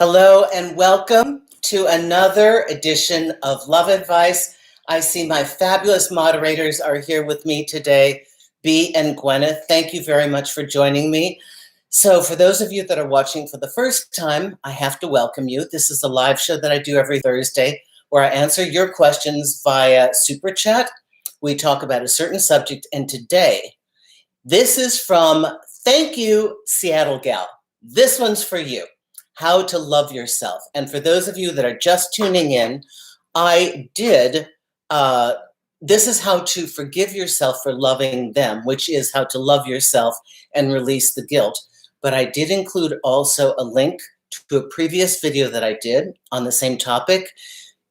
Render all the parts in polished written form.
Hello and welcome to another edition of Love Advice. I see my fabulous moderators are here with me today, Bea and Gwyneth. Thank you very much for joining me. So for those of you that are watching for the first time, I have to welcome you. This is a live show that I do every Thursday where I answer your questions via Super Chat. We talk about a certain subject, and today, this is from Thank You, SeattleGal. This one's for you. How to love yourself. And for those of you that are just tuning in, this is how to forgive yourself for loving them, which is how to love yourself and release the guilt. But I did include also a link to a previous video that I did on the same topic.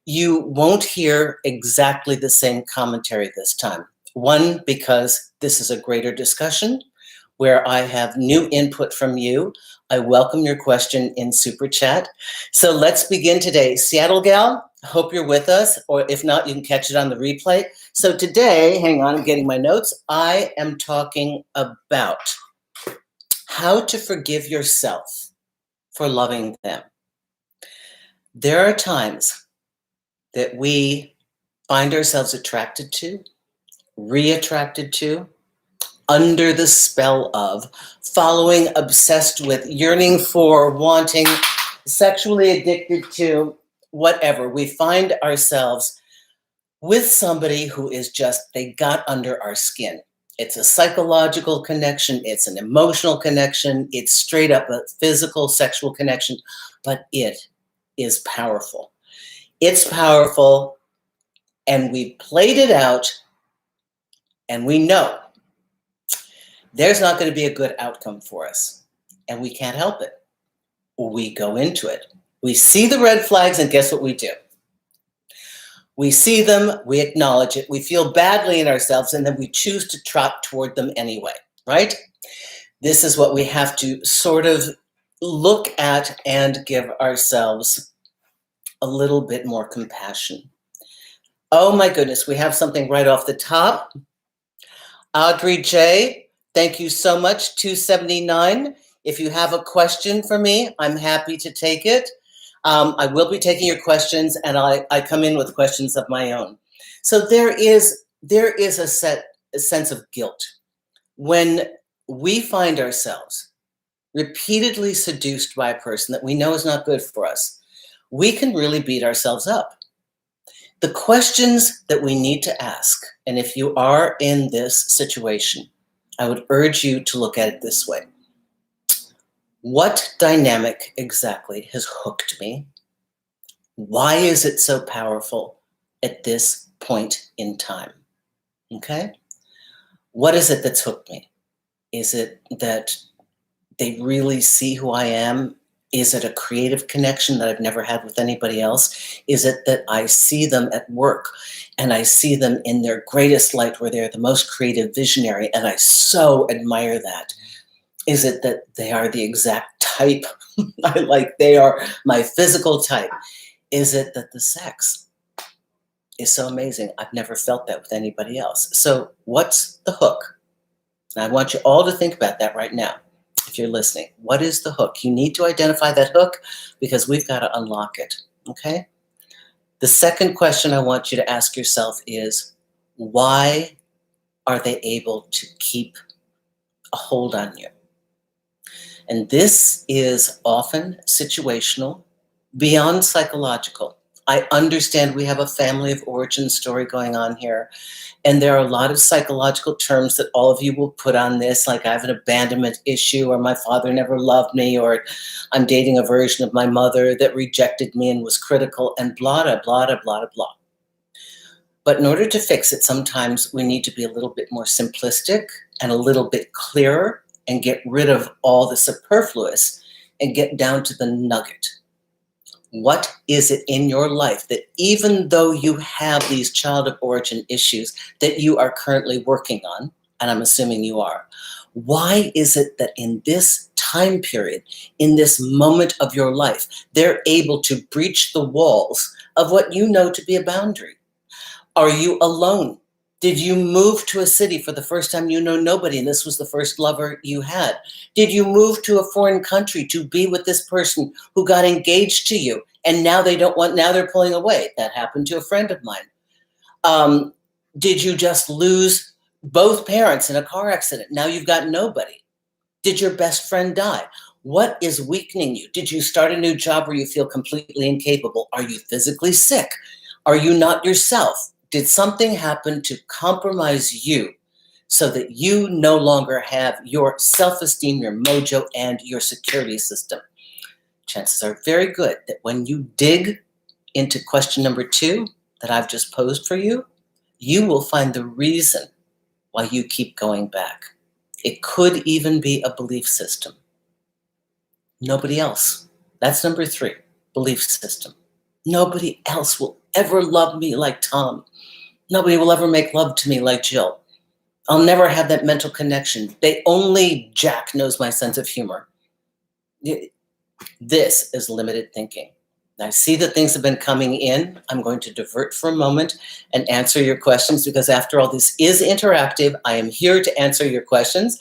You won't hear exactly the same commentary this time. One, because this is a greater discussion where I have new input from you. I welcome your question in Super Chat. So let's begin today. SeattleGal, hope you're with us, or if not, you can catch it on the replay. So today, hang on, I'm getting my notes. I am talking about how to forgive yourself for loving them. There are times that we find ourselves attracted to, re-attracted to, under the spell of, following, obsessed with, yearning for, wanting, sexually addicted to, whatever. We find ourselves with somebody who is just, they got under our skin. It's a psychological connection. It's an emotional connection. It's straight up a physical, sexual connection, but it is powerful. It's powerful, and we played it out, and we know there's not going to be a good outcome for us, and we can't help it. We go into it. We see the red flags, and guess what we do? We see them, we acknowledge it, we feel badly in ourselves, and then we choose to trot toward them anyway, right? This is what we have to sort of look at and give ourselves a little bit more compassion. Oh my goodness, we have something right off the top. Audrey J., thank you so much, 279. If you have a question for me, I'm happy to take it. I will be taking your questions, and I come in with questions of my own. So there is a sense of guilt when we find ourselves repeatedly seduced by a person that we know is not good for us. We can really beat ourselves up. The questions that we need to ask, and if you are in this situation, I would urge you to look at it this way. What dynamic exactly has hooked me? Why is it so powerful at this point in time? Okay? What is it that's hooked me? Is it that they really see who I am? Is it a creative connection that I've never had with anybody else? Is it that I see them at work and I see them in their greatest light where they're the most creative visionary, and I so admire that? Is it that they are the exact type I like? They are my physical type. Is it that the sex is so amazing? I've never felt that with anybody else. So what's the hook? And I want you all to think about that right now. If you're listening, what is the hook? You need to identify that hook because we've got to unlock it, okay? The second question I want you to ask yourself is, why are they able to keep a hold on you? And this is often situational, beyond psychological. I understand we have a family of origin story going on here, and there are a lot of psychological terms that all of you will put on this, like I have an abandonment issue, or my father never loved me, or I'm dating a version of my mother that rejected me and was critical, and blah, blah, blah, blah, blah, blah. But in order to fix it, sometimes we need to be a little bit more simplistic and a little bit clearer and get rid of all the superfluous and get down to the nugget. What is it in your life that even though you have these child of origin issues that you are currently working on, and I'm assuming you are, why is it that in this time period, in this moment of your life, they're able to breach the walls of what you know to be a boundary? Are you alone? Did you move to a city for the first time, you know nobody, and this was the first lover you had? Did you move to a foreign country to be with this person who got engaged to you, and now now they're pulling away? That happened to a friend of mine. Did you just lose both parents in a car accident? Now you've got nobody. Did your best friend die? What is weakening you? Did you start a new job where you feel completely incapable? Are you physically sick? Are you not yourself? Did something happen to compromise you so that you no longer have your self-esteem, your mojo, and your security system? Chances are very good that when you dig into question number 2 that I've just posed for you, you will find the reason why you keep going back. It could even be a belief system. Nobody else. That's number 3, belief system. Nobody else will ever love me like Tom. Nobody will ever make love to me like Jill. I'll never have that mental connection. Only Jack knows my sense of humor. This is limited thinking. I see that things have been coming in. I'm going to divert for a moment and answer your questions because after all, this is interactive. I am here to answer your questions.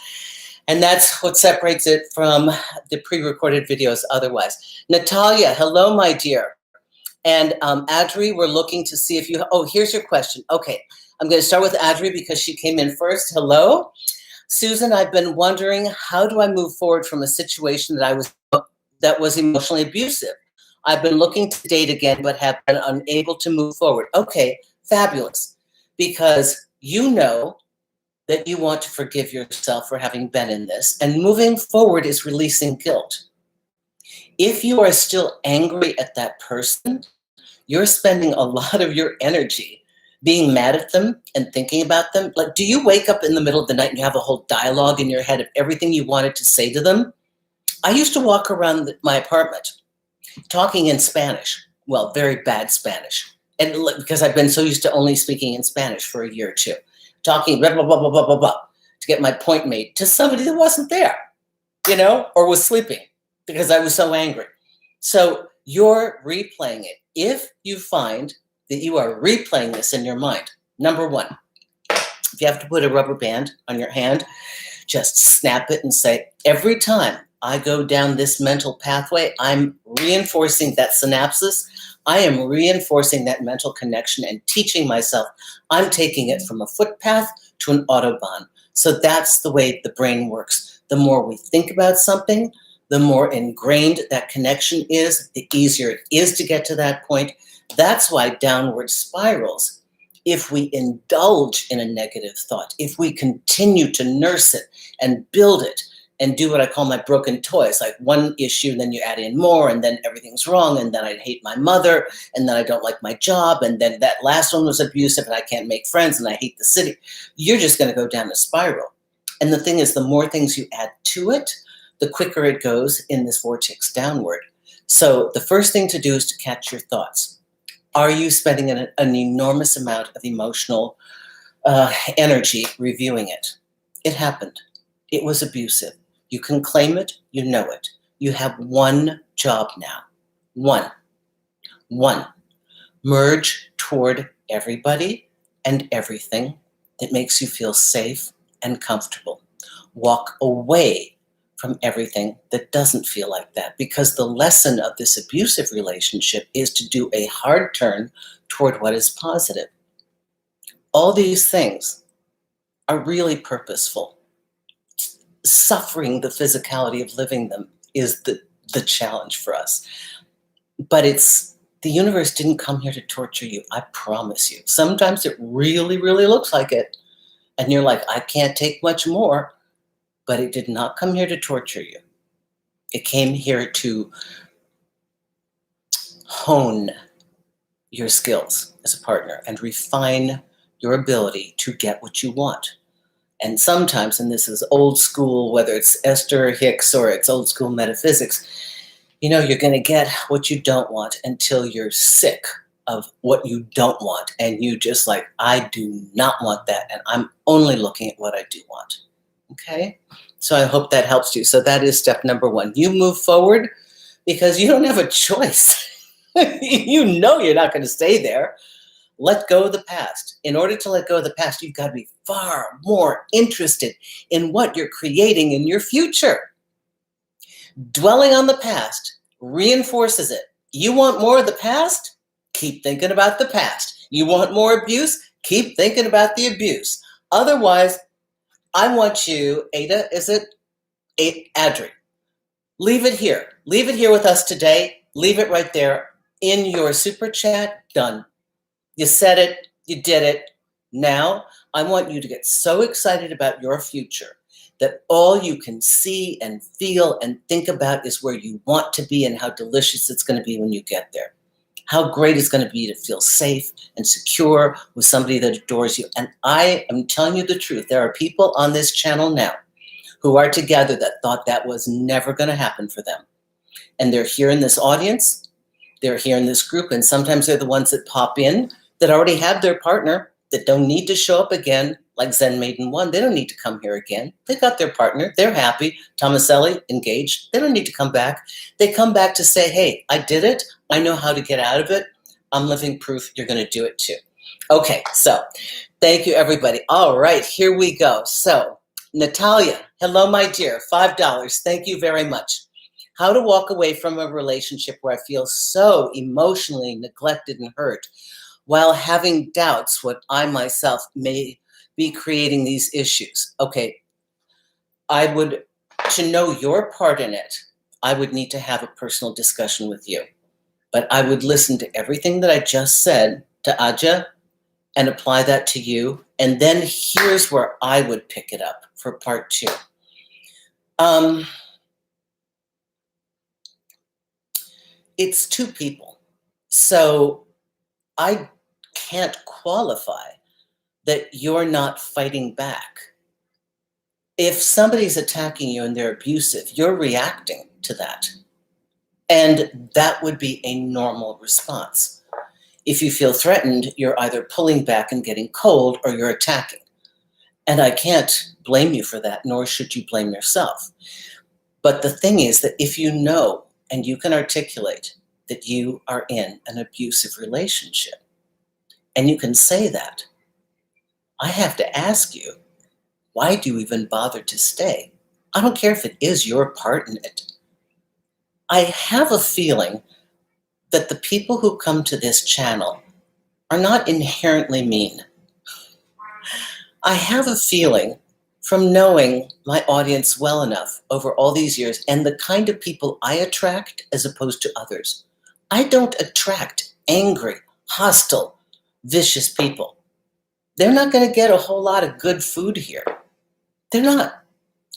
And that's what separates it from the pre-recorded videos otherwise. Natalia, hello, my dear. And Adri, we're looking to see if you, here's your question. Okay, I'm going to start with Adri because she came in first. Hello. Susan, I've been wondering, how do I move forward from a situation that was emotionally abusive? I've been looking to date again, but have been unable to move forward. Okay, fabulous. Because you know that you want to forgive yourself for having been in this, and moving forward is releasing guilt. If you are still angry at that person, you're spending a lot of your energy being mad at them and thinking about them. Like, do you wake up in the middle of the night and you have a whole dialogue in your head of everything you wanted to say to them? I used to walk around my apartment talking in Spanish, well, very bad Spanish, and because I've been so used to only speaking in Spanish for a year or two, talking blah, blah, blah, blah, blah, blah, blah, to get my point made to somebody that wasn't there, or was sleeping because I was so angry. So you're replaying it. If you find that you are replaying this in your mind, number 1, if you have to put a rubber band on your hand, just snap it and say, every time I go down this mental pathway, I'm reinforcing that synapsis. I am reinforcing that mental connection and teaching myself I'm taking it from a footpath to an autobahn. So that's the way the brain works. The more we think about something, the more ingrained that connection is, the easier it is to get to that point. That's why downward spirals, if we indulge in a negative thought, if we continue to nurse it and build it, and do what I call my broken toys, like one issue, and then you add in more, and then everything's wrong, and then I hate my mother, and then I don't like my job, and then that last one was abusive, and I can't make friends, and I hate the city. You're just going to go down a spiral. And the thing is, the more things you add to it, the quicker it goes in this vortex downward. So the first thing to do is to catch your thoughts. Are you spending an enormous amount of emotional energy reviewing it? It happened. It was abusive. You can claim it, you know it. You have one job now. One. Merge toward everybody and everything that makes you feel safe and comfortable. Walk away from everything that doesn't feel like that, because the lesson of this abusive relationship is to do a hard turn toward what is positive. All these things are really purposeful. Suffering the physicality of living them is the challenge for us. But the universe didn't come here to torture you, I promise you. Sometimes it really, really looks like it. And you're like, I can't take much more. But it did not come here to torture you. It came here to hone your skills as a partner and refine your ability to get what you want. And sometimes, and this is old school, whether it's Esther Hicks or it's old school metaphysics, you're going to get what you don't want until you're sick of what you don't want. And you just like, I do not want that. And I'm only looking at what I do want. Okay? So I hope that helps you. So that is step number 1. You move forward because you don't have a choice. You're not going to stay there. let go of the past. In order to let go of the past, you've got to be far more interested in what you're creating in your future. Dwelling on the past reinforces it. You want more of the past? Keep thinking about the past. You want more abuse? Keep thinking about the abuse. Otherwise, I want you, Ada, is it? Adri, leave it here. Leave it here with us today. Leave it right there in your super chat. Done. You said it. You did it. Now, I want you to get so excited about your future that all you can see and feel and think about is where you want to be and how delicious it's going to be when you get there. How great it's going to be to feel safe and secure with somebody that adores you. And I am telling you the truth. There are people on this channel now who are together that thought that was never going to happen for them. And they're here in this audience. They're here in this group. And sometimes they're the ones that pop in that already have their partner, that don't need to show up again, like Zen Maiden 1. They don't need to come here again. They got their partner. They're happy. Tomaselli, engaged. They don't need to come back. They come back to say, hey, I did it. I know how to get out of it. I'm living proof you're going to do it too. Okay, so thank you, everybody. All right, here we go. So, Natalia, hello, my dear. $5. Thank you very much. How to walk away from a relationship where I feel so emotionally neglected and hurt while having doubts what I myself may be creating these issues. Okay, to know your part in it, I would need to have a personal discussion with you. But I would listen to everything that I just said to Aja and apply that to you. And then here's where I would pick it up for part 2. It's 2 people. So I can't qualify that you're not fighting back. If somebody's attacking you and they're abusive, you're reacting to that. And that would be a normal response. If you feel threatened, you're either pulling back and getting cold or you're attacking. And I can't blame you for that, nor should you blame yourself. But the thing is that if you know and you can articulate that you are in an abusive relationship, and you can say that, I have to ask you, why do you even bother to stay? I don't care if it is your part in it. I have a feeling that the people who come to this channel are not inherently mean. I have a feeling from knowing my audience well enough over all these years and the kind of people I attract as opposed to others. I don't attract angry, hostile, vicious people. They're not going to get a whole lot of good food here. They're not.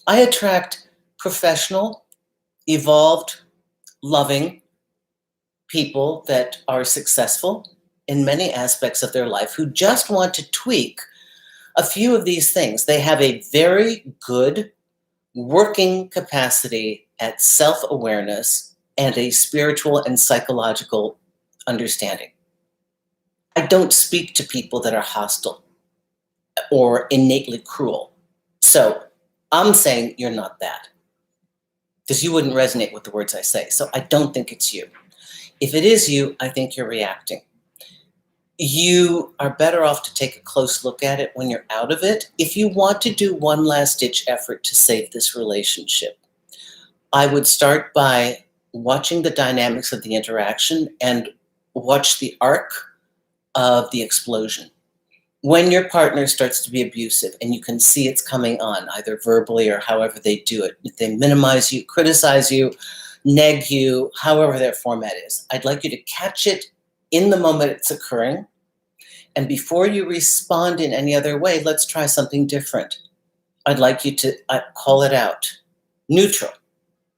I attract professional, evolved, loving people that are successful in many aspects of their life who just want to tweak a few of these things. They have a very good working capacity at self-awareness and a spiritual and psychological understanding. I don't speak to people that are hostile or innately cruel. So I'm saying you're not that, because you wouldn't resonate with the words I say. So I don't think it's you. If it is you, I think you're reacting. You are better off to take a close look at it when you're out of it. If you want to do one last ditch effort to save this relationship, I would start by watching the dynamics of the interaction and watch the arc of the explosion. When your partner starts to be abusive and you can see it's coming on, either verbally or however they do it, if they minimize you, criticize you, neg you, however their format is, I'd like you to catch it in the moment it's occurring. And before you respond in any other way, let's try something different. I'd like you to call it out. Neutral,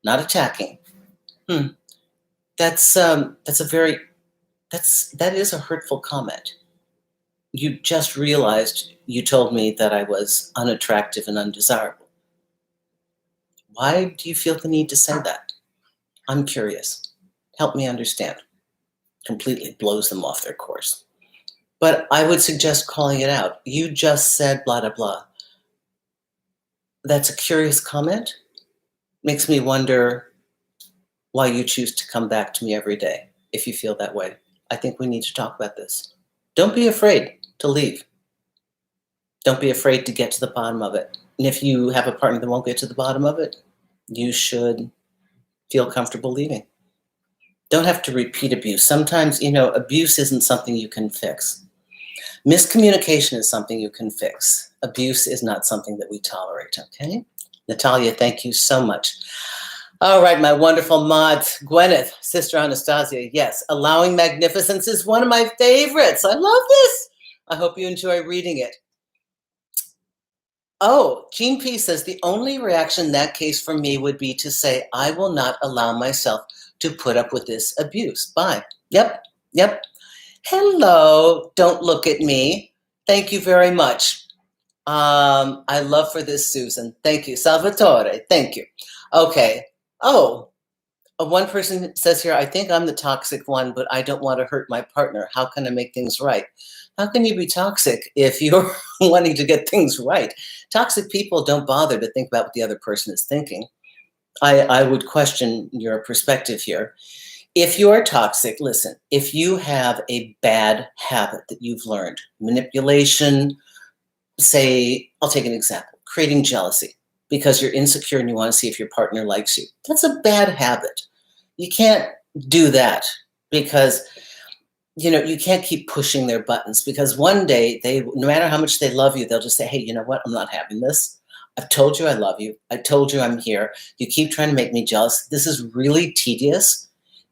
not attacking. That is a hurtful comment. You just realized you told me that I was unattractive and undesirable. Why do you feel the need to say that? I'm curious. Help me understand. Completely blows them off their course. But I would suggest calling it out. You just said blah, blah, blah. That's a curious comment. Makes me wonder why you choose to come back to me every day if you feel that way. I think we need to talk about this. Don't be afraid to leave. Don't be afraid to get to the bottom of it. And if you have a partner that won't get to the bottom of it, you should feel comfortable leaving. Don't have to repeat abuse. Sometimes, abuse isn't something you can fix. Miscommunication is something you can fix. Abuse is not something that we tolerate, okay? Natalia, thank you so much. All right, my wonderful mods. Gwyneth, Sister Anastasia, yes, Allowing Magnificence is one of my favorites. I love this. I hope you enjoy reading it. Oh, Jean P says, the only reaction in that case for me would be to say, I will not allow myself to put up with this abuse. Bye. Yep. Hello, don't look at me. Thank you very much. I love for this, Susan. Thank you. Salvatore, thank you. Okay. Oh, one person says here, I think I'm the toxic one, but I don't want to hurt my partner. How can I make things right? How can you be toxic if you're wanting to get things right? Toxic people don't bother to think about what the other person is thinking. I would question your perspective here. If you're toxic, listen, if you have a bad habit that you've learned, manipulation, say, I'll take an example, creating jealousy because you're insecure and you want to see if your partner likes you. That's a bad habit. You can't do that because, you can't keep pushing their buttons because one day no matter how much they love you, they'll just say, hey, you know what? I'm not having this. I've told you I love you. I told you I'm here. You keep trying to make me jealous. This is really tedious.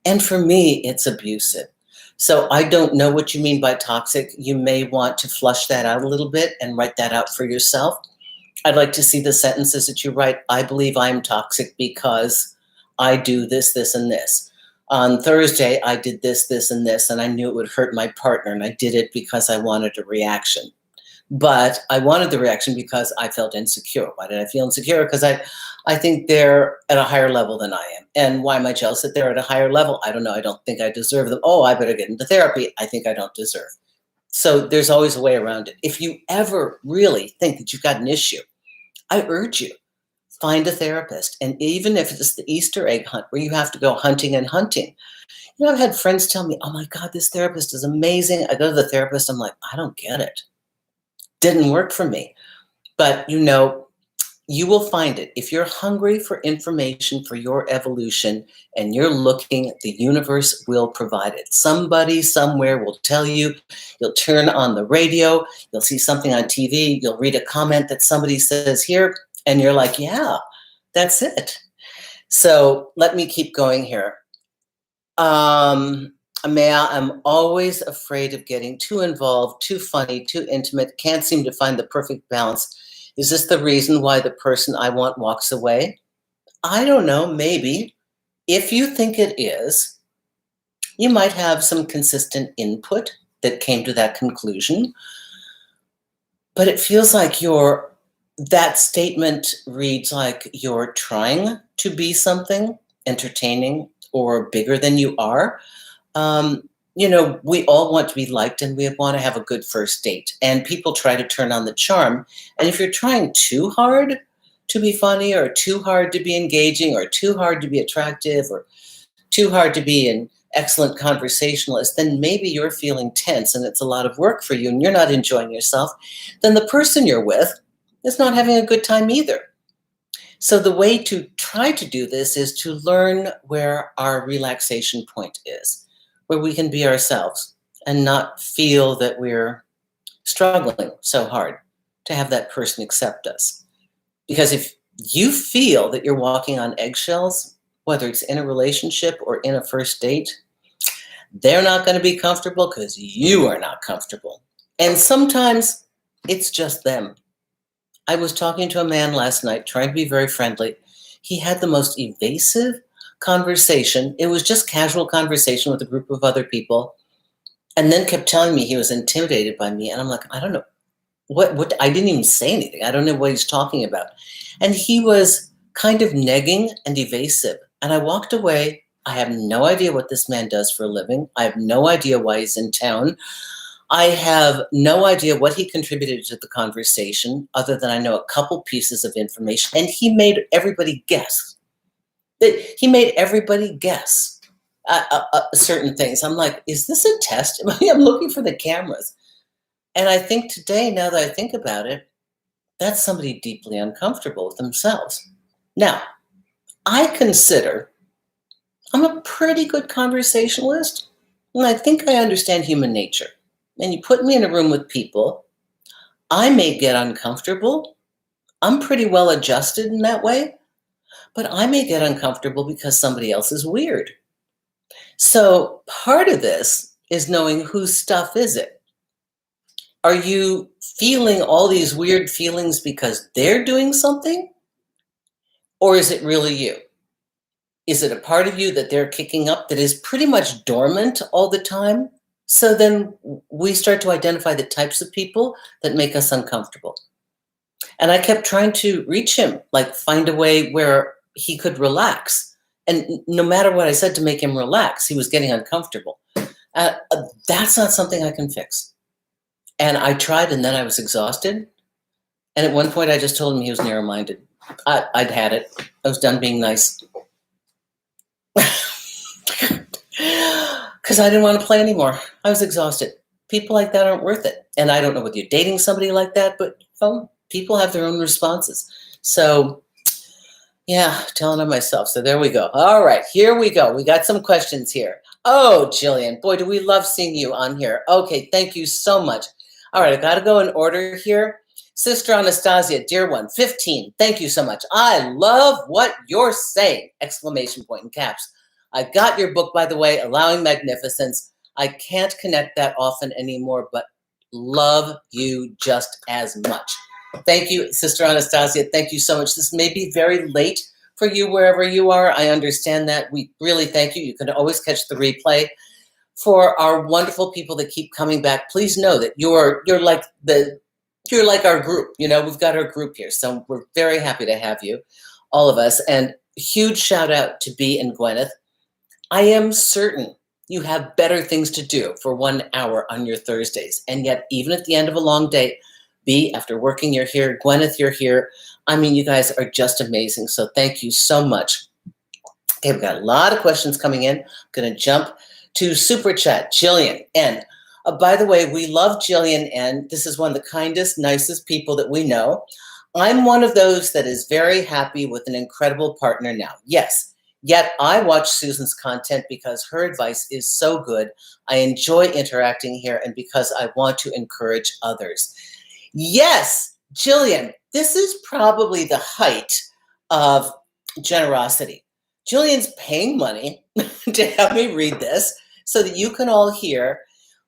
And for me, it's abusive. So I don't know what you mean by toxic. You may want to flush that out a little bit and write that out for yourself. I'd like to see the sentences that you write. I believe I'm toxic because I do this, this, and this. On Thursday, I did this, this, and this, and I knew it would hurt my partner, and I did it because I wanted a reaction. But I wanted the reaction because I felt insecure. Why did I feel insecure? Because I think they're at a higher level than I am. And why am I jealous that they're at a higher level? I don't know. I don't think I deserve them. Oh, I better get into therapy. I think I don't deserve. So there's always a way around it. If you ever really think that you've got an issue, I urge you, find a therapist. And even if it's the Easter egg hunt where you have to go hunting and hunting. I've had friends tell me, oh my God, this therapist is amazing. I go to the therapist. I'm like, I don't get it. Didn't work for me. But you will find it. If you're hungry for information for your evolution and you're looking, the universe will provide it. Somebody somewhere will tell you. You'll turn on the radio, you'll see something on TV, you'll read a comment that somebody says here, and you're like, yeah, that's it. So let me keep going here. Amaya, I'm always afraid of getting too involved, too funny, too intimate, can't seem to find the perfect balance. Is this the reason why the person I want walks away? I don't know, maybe. If you think it is, you might have some consistent input that came to that conclusion. But it feels like that statement reads like you're trying to be something entertaining or bigger than you are. We all want to be liked and we want to have a good first date. And people try to turn on the charm. And if you're trying too hard to be funny or too hard to be engaging or too hard to be attractive or too hard to be an excellent conversationalist, then maybe you're feeling tense and it's a lot of work for you and you're not enjoying yourself. Then the person you're with is not having a good time either. So the way to try to do this is to learn where our relaxation point is, where we can be ourselves and not feel that we're struggling so hard to have that person accept us. Because if you feel that you're walking on eggshells, whether it's in a relationship or in a first date, they're not going to be comfortable because you are not comfortable. And sometimes it's just them. I was talking to a man last night, trying to be very friendly. He had the most evasive conversation. It was just casual conversation with a group of other people. And then kept telling me he was intimidated by me. And I'm like, I don't know. What I didn't even say anything. I don't know what he's talking about. And he was kind of negging and evasive. And I walked away. I have no idea what this man does for a living. I have no idea why he's in town. I have no idea what he contributed to the conversation, other than I know a couple pieces of information. And he made everybody guess. He made everybody guess certain things. I'm like, is this a test? I'm looking for the cameras. And I think today, now that I think about it, that's somebody deeply uncomfortable with themselves. Now, I consider I'm a pretty good conversationalist, and I think I understand human nature. And you put me in a room with people, I may get uncomfortable. I'm pretty well adjusted in that way, but I may get uncomfortable because somebody else is weird. So part of this is knowing whose stuff is it. Are you feeling all these weird feelings because they're doing something? Or is it really you? Is it a part of you that they're kicking up that is pretty much dormant all the time? So then we start to identify the types of people that make us uncomfortable. And I kept trying to reach him, like find a way where he could relax. And no matter what I said to make him relax, he was getting uncomfortable. That's not something I can fix. And I tried, and then I was exhausted. And at one point, I just told him he was narrow-minded. I'd had it. I was done being nice. Because I didn't want to play anymore. I was exhausted. People like that aren't worth it. And I don't know whether you're dating somebody like that, but people have their own responses. So, yeah, telling on myself. So there we go. All right, here we go. We got some questions here. Oh, Jillian, boy, do we love seeing you on here. Okay, thank you so much. All right, I got to go in order here. Sister Anastasia, dear one, 15, thank you so much. I love what you're saying! Exclamation point in caps. I got your book, by the way, Allowing Magnificence. I can't connect that often anymore, but love you just as much. Thank you, Sister Anastasia. Thank you so much. This may be very late for you wherever you are. I understand that. We really thank you. You can always catch the replay. For our wonderful people that keep coming back, please know that you're like our group. You know, we've got our group here. So we're very happy to have you, all of us. And huge shout out to Bea and Gwyneth. I am certain you have better things to do for 1 hour on your Thursdays. And yet, even at the end of a long day, Bea, after working, you're here. Gwyneth, you're here. I mean, you guys are just amazing. So thank you so much. Okay, we've got a lot of questions coming in. I'm going to jump to Super Chat, Jillian N. By the way, we love Jillian N. This is one of the kindest, nicest people that we know. I'm one of those that is very happy with an incredible partner now. Yes, yet I watch Susan's content because her advice is so good. I enjoy interacting here and because I want to encourage others. Yes, Jillian, this is probably the height of generosity. Jillian's paying money to have me read this so that you can all hear.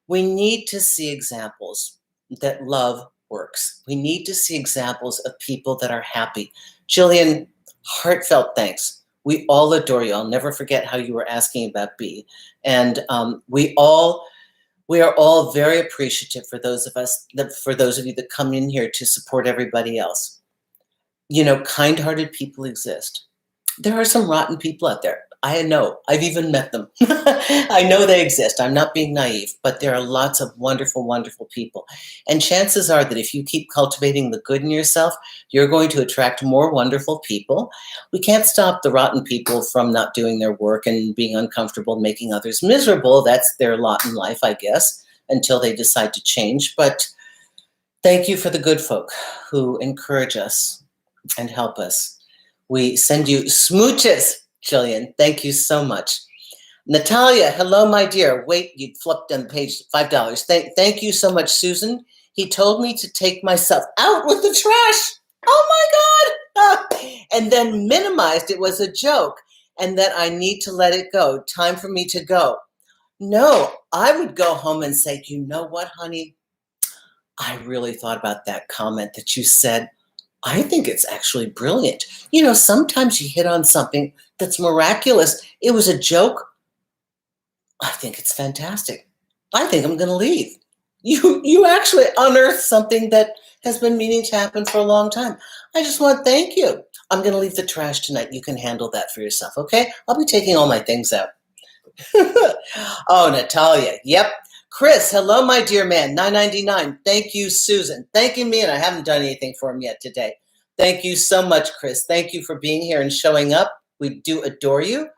We need to see examples that love works. We need to see examples of people that are happy. Jillian, heartfelt thanks. We all adore you. I'll never forget how you were asking about Bea. And we are all very appreciative for those of you that come in here to support everybody else. You know, kind-hearted people exist. There are some rotten people out there. I know. I've even met them. I know they exist. I'm not being naive, but there are lots of wonderful, wonderful people. And chances are that if you keep cultivating the good in yourself, you're going to attract more wonderful people. We can't stop the rotten people from not doing their work and being uncomfortable and making others miserable. That's their lot in life, I guess, until they decide to change. But thank you for the good folk who encourage us and help us. We send you smooches, Jillian. Thank you so much. Natalia, hello, my dear. Wait, you flipped on page $5. Thank you so much, Susan. He told me to take myself out with the trash. Oh, my God. And then minimized it was a joke and that I need to let it go. Time for me to go. No, I would go home and say, you know what, honey? I really thought about that comment that you said. I think it's actually brilliant. You know, sometimes you hit on something that's miraculous. It was a joke. I think it's fantastic. I think I'm going to leave. You actually unearthed something that has been meaning to happen for a long time. I just want to thank you. I'm going to leave the trash tonight. You can handle that for yourself, okay? I'll be taking all my things out. Oh, Natalia. Yep. Chris, hello, my dear man. $9.99. Thank you, Susan. Thanking me, and I haven't done anything for him yet today. Thank you so much, Chris. Thank you for being here and showing up. We do adore you.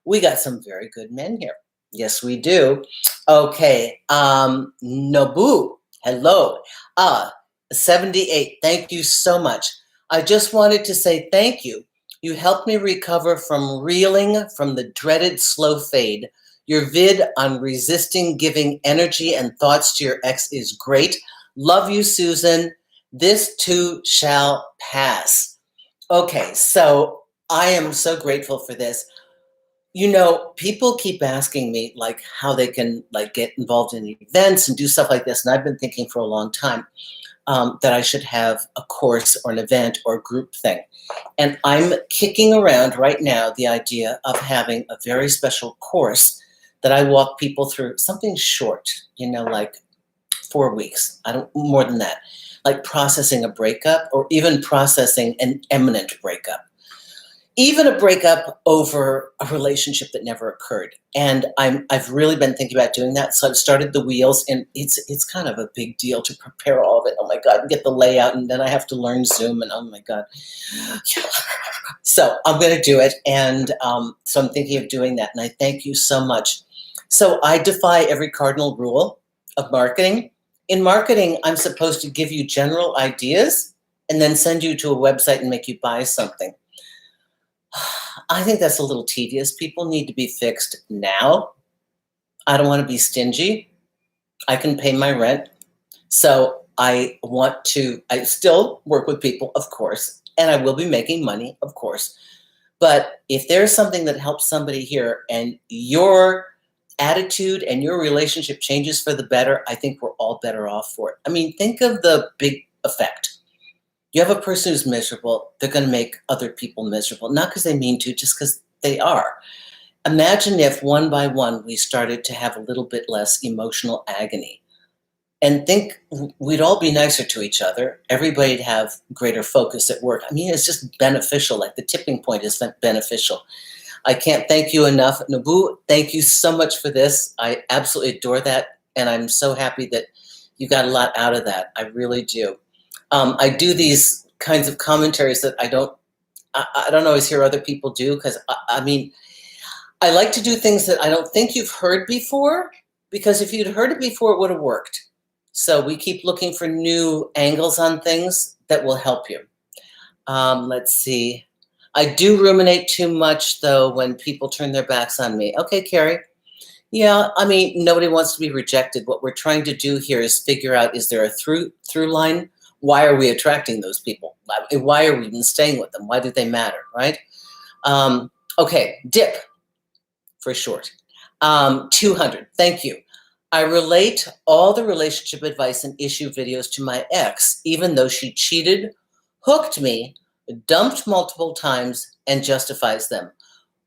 We got some very good men here. Yes, we do. Okay. Nobu. Hello. 78. Thank you so much. I just wanted to say thank you. You helped me recover from reeling from the dreaded slow fade. Your vid on resisting giving energy and thoughts to your ex is great. Love you, Susan. This too shall pass. Okay, so I am so grateful for this. You know, people keep asking me like how they can like get involved in events and do stuff like this, and I've been thinking for a long time that I should have a course or an event or group thing. And I'm kicking around right now the idea of having a very special course that I walk people through, something short, like 4 weeks. I don't more than that, like processing a breakup or even processing an imminent breakup. Even a breakup over a relationship that never occurred. And I've really been thinking about doing that. So I've started the wheels, and it's kind of a big deal to prepare all of it. Oh my God, and get the layout, and then I have to learn Zoom, and oh my God. So I'm going to do it. And so I'm thinking of doing that. And I thank you so much. So I defy every cardinal rule of marketing. In marketing, I'm supposed to give you general ideas and then send you to a website and make you buy something. I think that's a little tedious. People need to be fixed now. I don't want to be stingy. I can pay my rent. So I still work with people, of course, and I will be making money, of course. But if there's something that helps somebody here and your attitude and your relationship changes for the better, I think we're all better off for it. I mean, think of the big effect. You have a person who's miserable, they're going to make other people miserable, not because they mean to, just because they are. Imagine if one by one we started to have a little bit less emotional agony, and think we'd all be nicer to each other. Everybody'd have greater focus at work. I mean, it's just beneficial, like the tipping point is beneficial. I can't thank you enough. Nabu, thank you so much for this. I absolutely adore that, and I'm so happy that you got a lot out of that. I really do. I do these kinds of commentaries that I don't always hear other people do, because I mean, I like to do things that I don't think you've heard before, because if you'd heard it before, it would have worked. So we keep looking for new angles on things that will help you. Let's see. I do ruminate too much, though, when people turn their backs on me. Okay, Carrie. Yeah, I mean, nobody wants to be rejected. What we're trying to do here is figure out, is there a through line? Why are we attracting those people? Why are we even staying with them? Why do they matter, right? Okay, DIP for short. 200, thank you. I relate all the relationship advice and issue videos to my ex, even though she cheated, hooked me, dumped multiple times, and justifies them.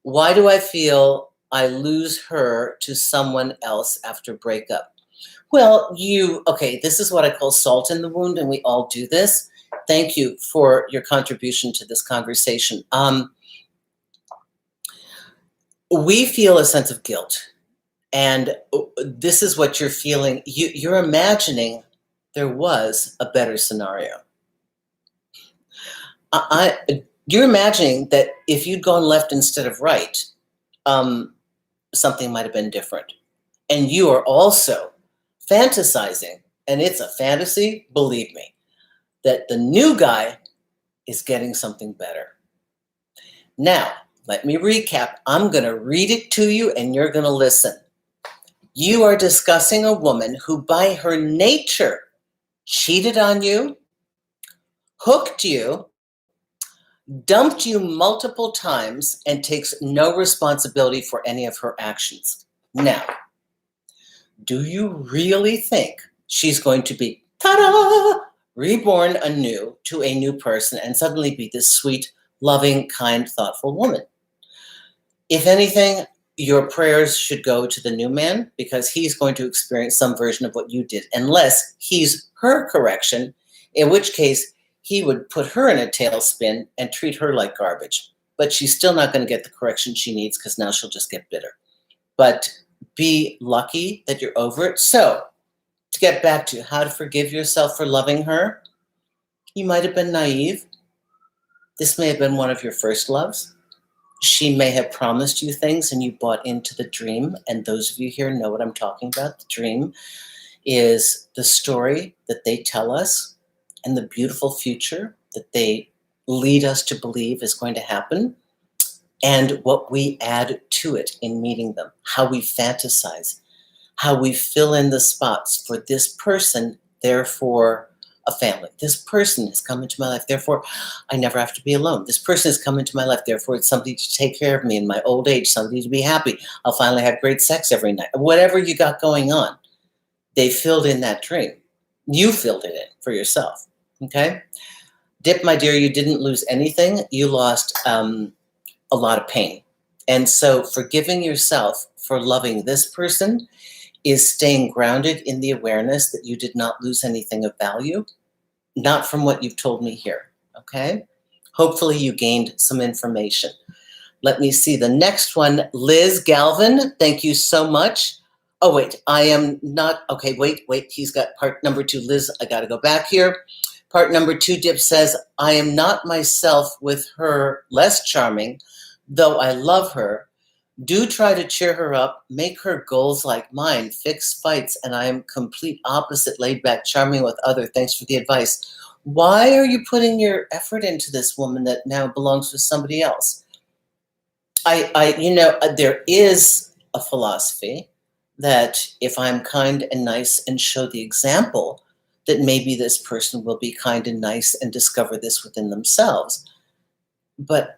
Why do I feel I lose her to someone else after breakup? Well, this is what I call salt in the wound, and we all do this. Thank you for your contribution to this conversation. We feel a sense of guilt, and this is what you're feeling. You're imagining there was a better scenario. You're imagining that if you'd gone left instead of right, something might have been different. And you are also fantasizing, and it's a fantasy, believe me, that the new guy is getting something better. Now, let me recap. I'm going to read it to you, and you're going to listen. You are discussing a woman who, by her nature, cheated on you, hooked you, dumped you multiple times, and takes no responsibility for any of her actions. Now, do you really think she's going to be, ta-da, reborn anew to a new person and suddenly be this sweet, loving, kind, thoughtful woman? If anything, your prayers should go to the new man, because he's going to experience some version of what you did, unless he's her correction, in which case he would put her in a tailspin and treat her like garbage. But she's still not going to get the correction she needs, because now she'll just get bitter. But be lucky that you're over it. So, to get back to how to forgive yourself for loving her, you might have been naive. This may have been one of your first loves. She may have promised you things and you bought into the dream. And those of you here know what I'm talking about, the dream. is the story that they tell us and the beautiful future that they lead us to believe is going to happen, and what we add to it in meeting them, how we fantasize, how we fill in the spots for this person, therefore a family. This person has come into my life, therefore I never have to be alone. This person has come into my life, therefore it's somebody to take care of me in my old age, somebody to be happy. I'll finally have great sex every night. Whatever you got going on, they filled in that dream. You filled it in for yourself, okay? Dip, my dear, you didn't lose anything. You lost a lot of pain. And so forgiving yourself for loving this person is staying grounded in the awareness that you did not lose anything of value, not from what you've told me here, okay? Hopefully you gained some information. Let me see the next one. Liz Galvin, thank you so much. Oh, wait, I am not, okay, wait, he's got part number 2. Liz, I gotta go back here. Part number 2, Dip says, I am not myself with her less charming, though I love her. Do try to cheer her up, make her goals like mine, fix fights, and I am complete opposite, laid back, charming with other. Thanks for the advice. Why are you putting your effort into this woman that now belongs with somebody else? There is a philosophy that if I'm kind and nice and show the example, that maybe this person will be kind and nice and discover this within themselves. But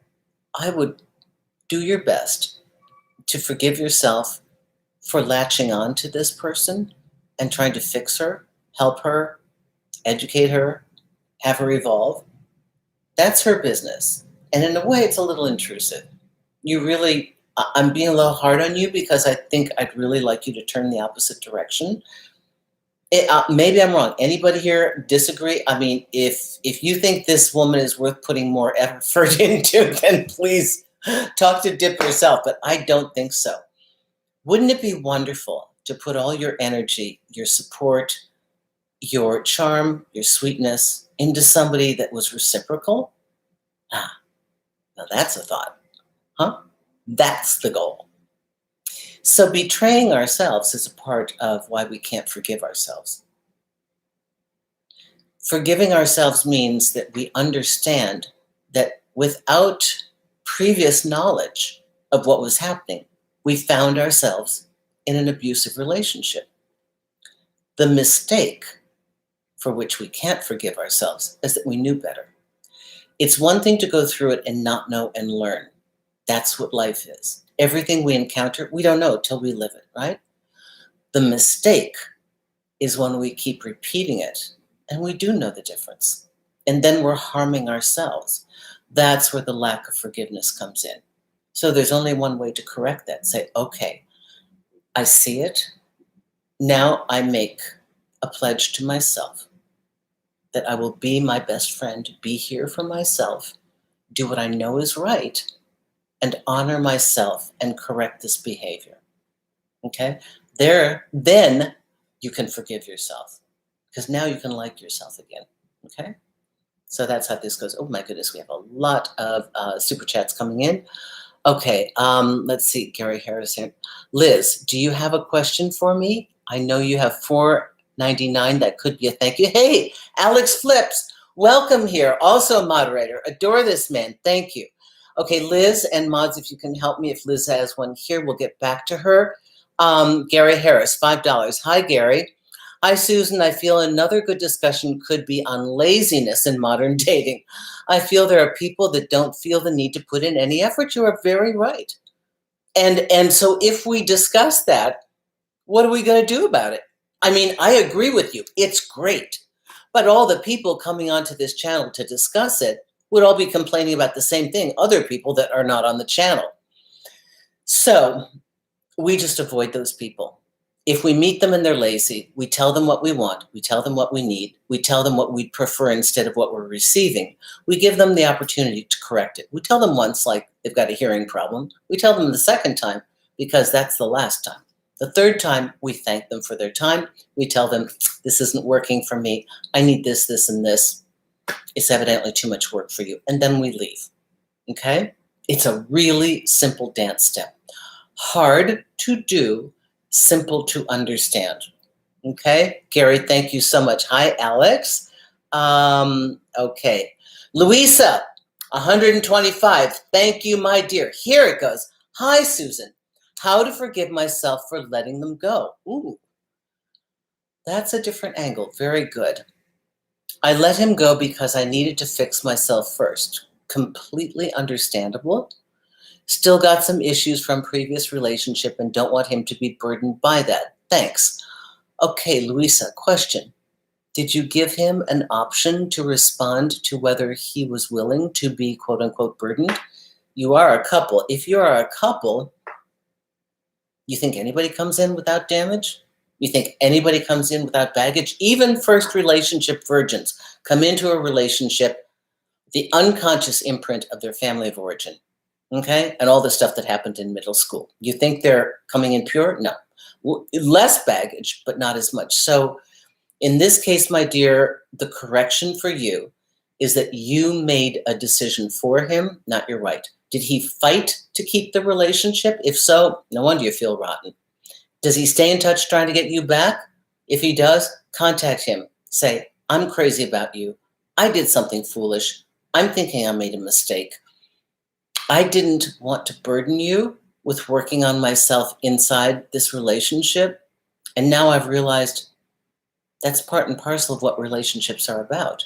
I would do your best to forgive yourself for latching on to this person and trying to fix her, help her, educate her, have her evolve. That's her business. And in a way, it's a little intrusive. I'm being a little hard on you because I think I'd really like you to turn the opposite direction. Maybe I'm wrong. Anybody here disagree? I mean, if you think this woman is worth putting more effort into, then please talk to Dip yourself, but I don't think so. Wouldn't it be wonderful to put all your energy, your support, your charm, your sweetness into somebody that was reciprocal? Now that's a thought, huh? That's the goal. So betraying ourselves is a part of why we can't forgive ourselves. Forgiving ourselves means that we understand that without previous knowledge of what was happening, we found ourselves in an abusive relationship. The mistake for which we can't forgive ourselves is that we knew better. It's one thing to go through it and not know and learn. That's what life is. Everything we encounter, we don't know till we live it, right? The mistake is when we keep repeating it and we do know the difference. And then we're harming ourselves. That's where the lack of forgiveness comes in. So there's only one way to correct that. Say, okay, I see it. Now I make a pledge to myself that I will be my best friend, be here for myself, do what I know is right, and honor myself and correct this behavior. Okay? Then you can forgive yourself because now you can like yourself again. Okay? So that's how this goes. Oh my goodness, we have a lot of super chats coming in. Okay, let's see, Gary Harris here. Liz, do you have a question for me? I know you have $4.99. That could be a thank you. Hey, Alex Flips, welcome here. Also a moderator. Adore this man. Thank you. Okay, Liz and mods, if you can help me, if Liz has one here, we'll get back to her. Gary Harris, $5. Hi, Gary. Hi, Susan. I feel another good discussion could be on laziness in modern dating. I feel there are people that don't feel the need to put in any effort. You are very right. And so if we discuss that, what are we going to do about it? I mean, I agree with you. It's great. But all the people coming onto this channel to discuss it would all be complaining about the same thing, other people that are not on the channel. So we just avoid those people. If we meet them and they're lazy, we tell them what we want. We tell them what we need. We tell them what we'd prefer instead of what we're receiving. We give them the opportunity to correct it. We tell them once, like they've got a hearing problem. We tell them the second time because that's the last time. The third time, we thank them for their time. We tell them, this isn't working for me. I need this, this, and this. It's evidently too much work for you. And then we leave, okay? It's a really simple dance step. Hard to do, simple to understand, Okay, Gary, thank you so much. Hi, Alex. Okay, Louisa, 125. Thank you, my dear. Here it goes. Hi, Susan. How to forgive myself for letting them go. Ooh, that's a different angle. Very good. I let him go because I needed to fix myself first. Completely understandable. Still got some issues from previous relationship and don't want him to be burdened by that. Thanks. Okay, Louisa, question. Did you give him an option to respond to whether he was willing to be quote unquote burdened? You are a couple. If you are a couple, you think anybody comes in without damage? You think anybody comes in without baggage? Even first relationship virgins come into a relationship, the unconscious imprint of their family of origin, okay? And all the stuff that happened in middle school. You think they're coming in pure? No. Less baggage, but not as much. So in this case, my dear, the correction for you is that you made a decision for him, not your right. Did he fight to keep the relationship? If so, no wonder you feel rotten. Does he stay in touch trying to get you back? If he does, contact him. Say, I'm crazy about you. I did something foolish. I'm thinking I made a mistake. I didn't want to burden you with working on myself inside this relationship. And now I've realized that's part and parcel of what relationships are about.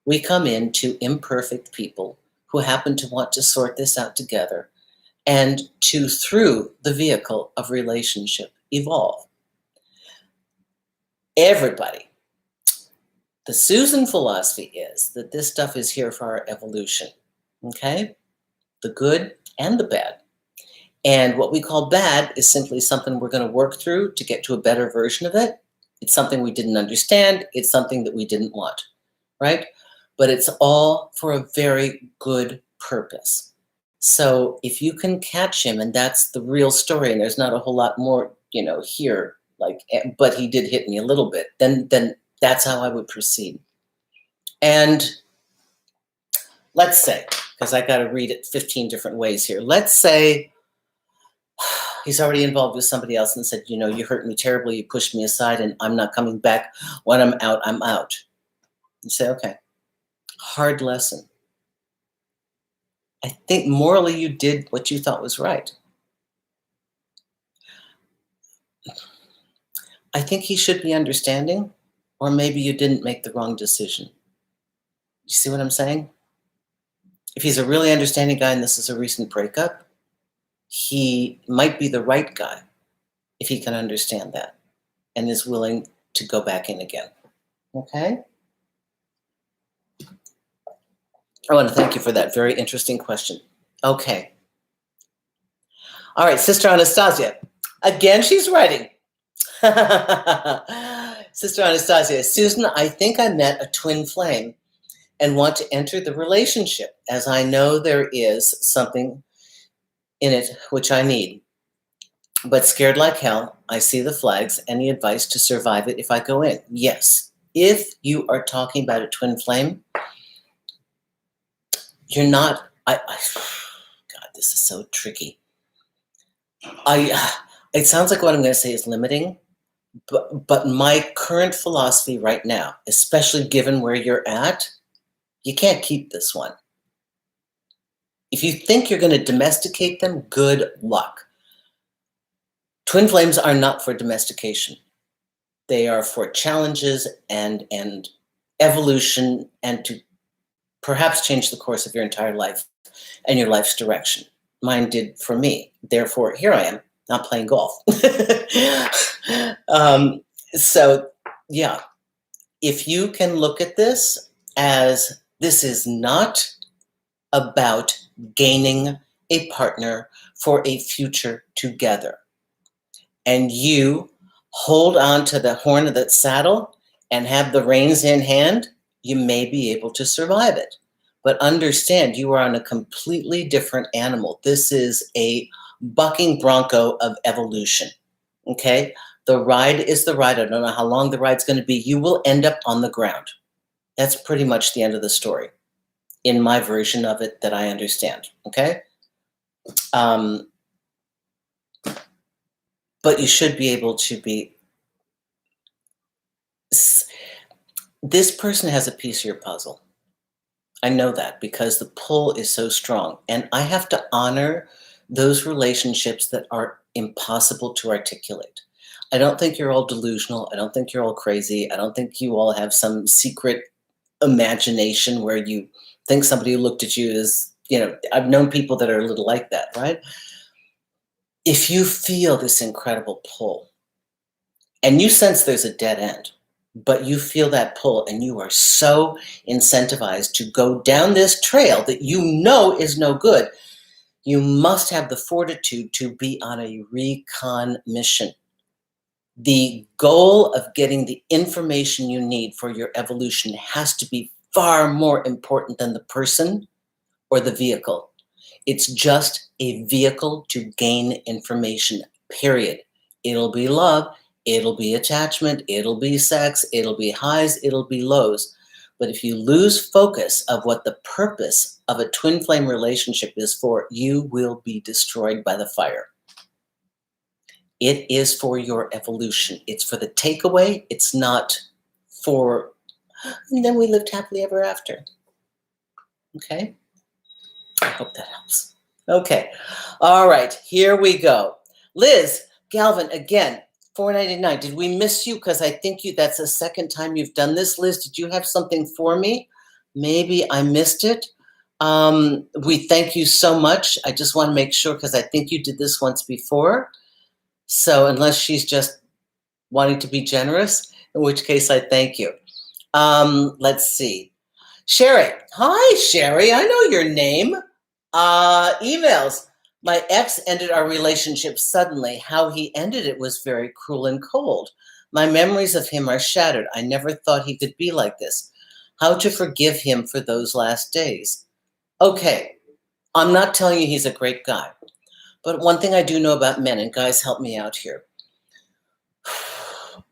We come into imperfect people who happen to want to sort this out together and to, through the vehicle of relationship, evolve. Everybody. The Susan philosophy is that this stuff is here for our evolution, okay? The good and the bad. And what we call bad is simply something we're going to work through to get to a better version of it. It's something we didn't understand. It's something that we didn't want, right? But it's all for a very good purpose. So if you can catch him, and that's the real story, and there's not a whole lot more, here, but he did hit me a little bit, then that's how I would proceed. And let's say, because I got to read it 15 different ways here. Let's say he's already involved with somebody else and said, you hurt me terribly, you pushed me aside, and I'm not coming back. When I'm out, I'm out. You say, okay, hard lesson. I think morally you did what you thought was right. I think he should be understanding, or maybe you didn't make the wrong decision. You see what I'm saying? If he's a really understanding guy and this is a recent breakup, he might be the right guy if he can understand that and is willing to go back in again. Okay? I want to thank you for that very interesting question. Okay. All right, Sister Anastasia. Again, she's writing. Sister Anastasia, Susan, I think I met a twin flame and want to enter the relationship, as I know there is something in it which I need. But scared like hell, I see the flags. Any advice to survive it if I go in? Yes. If you are talking about a twin flame, you're not, God, this is so tricky. It sounds like what I'm going to say is limiting, but my current philosophy right now, especially given where you're at, you can't keep this one. If you think you're going to domesticate them, good luck. Twin flames are not for domestication. They are for challenges and evolution, and to perhaps change the course of your entire life and your life's direction. Mine did for me. Therefore, here I am, not playing golf. So, yeah, if you can look at this as this is not about gaining a partner for a future together, and you hold on to the horn of that saddle and have the reins in hand, you may be able to survive it. But understand, you are on a completely different animal. This is a bucking bronco of evolution, okay? The ride is the ride. I don't know how long the ride's going to be. You will end up on the ground. That's pretty much the end of the story in my version of it that I understand, okay? But you should be able to be This person has a piece of your puzzle. I know that because the pull is so strong. And I have to honor those relationships that are impossible to articulate. I don't think you're all delusional. I don't think you're all crazy. I don't think you all have some secret imagination where you think somebody who looked at you is, I've known people that are a little like that, right? If you feel this incredible pull and you sense there's a dead end, but you feel that pull and you are so incentivized to go down this trail that you know is no good, you must have the fortitude to be on a recon mission. The goal of getting the information you need for your evolution has to be far more important than the person or the vehicle. It's just a vehicle to gain information, period. It'll be love, it'll be attachment, it'll be sex, it'll be highs, it'll be lows. But if you lose focus of what the purpose of a twin flame relationship is for, you will be destroyed by the fire. It is for your evolution. It's for the takeaway. It's not for, and then we lived happily ever after. Okay? I hope that helps. Okay. All right. Here we go. Liz Galvin, again, $4.99. Did we miss you? Because I think that's the second time you've done this. Liz, did you have something for me? Maybe I missed it. We thank you so much. I just want to make sure because I think you did this once before. So unless she's just wanting to be generous, in which case I thank you. Let's see. Sherry. Hi, Sherry. I know your name. Emails. My ex ended our relationship suddenly. How he ended it was very cruel and cold. My memories of him are shattered. I never thought he could be like this. How to forgive him for those last days. Okay, I'm not telling you he's a great guy. But one thing I do know about men, and guys, help me out here.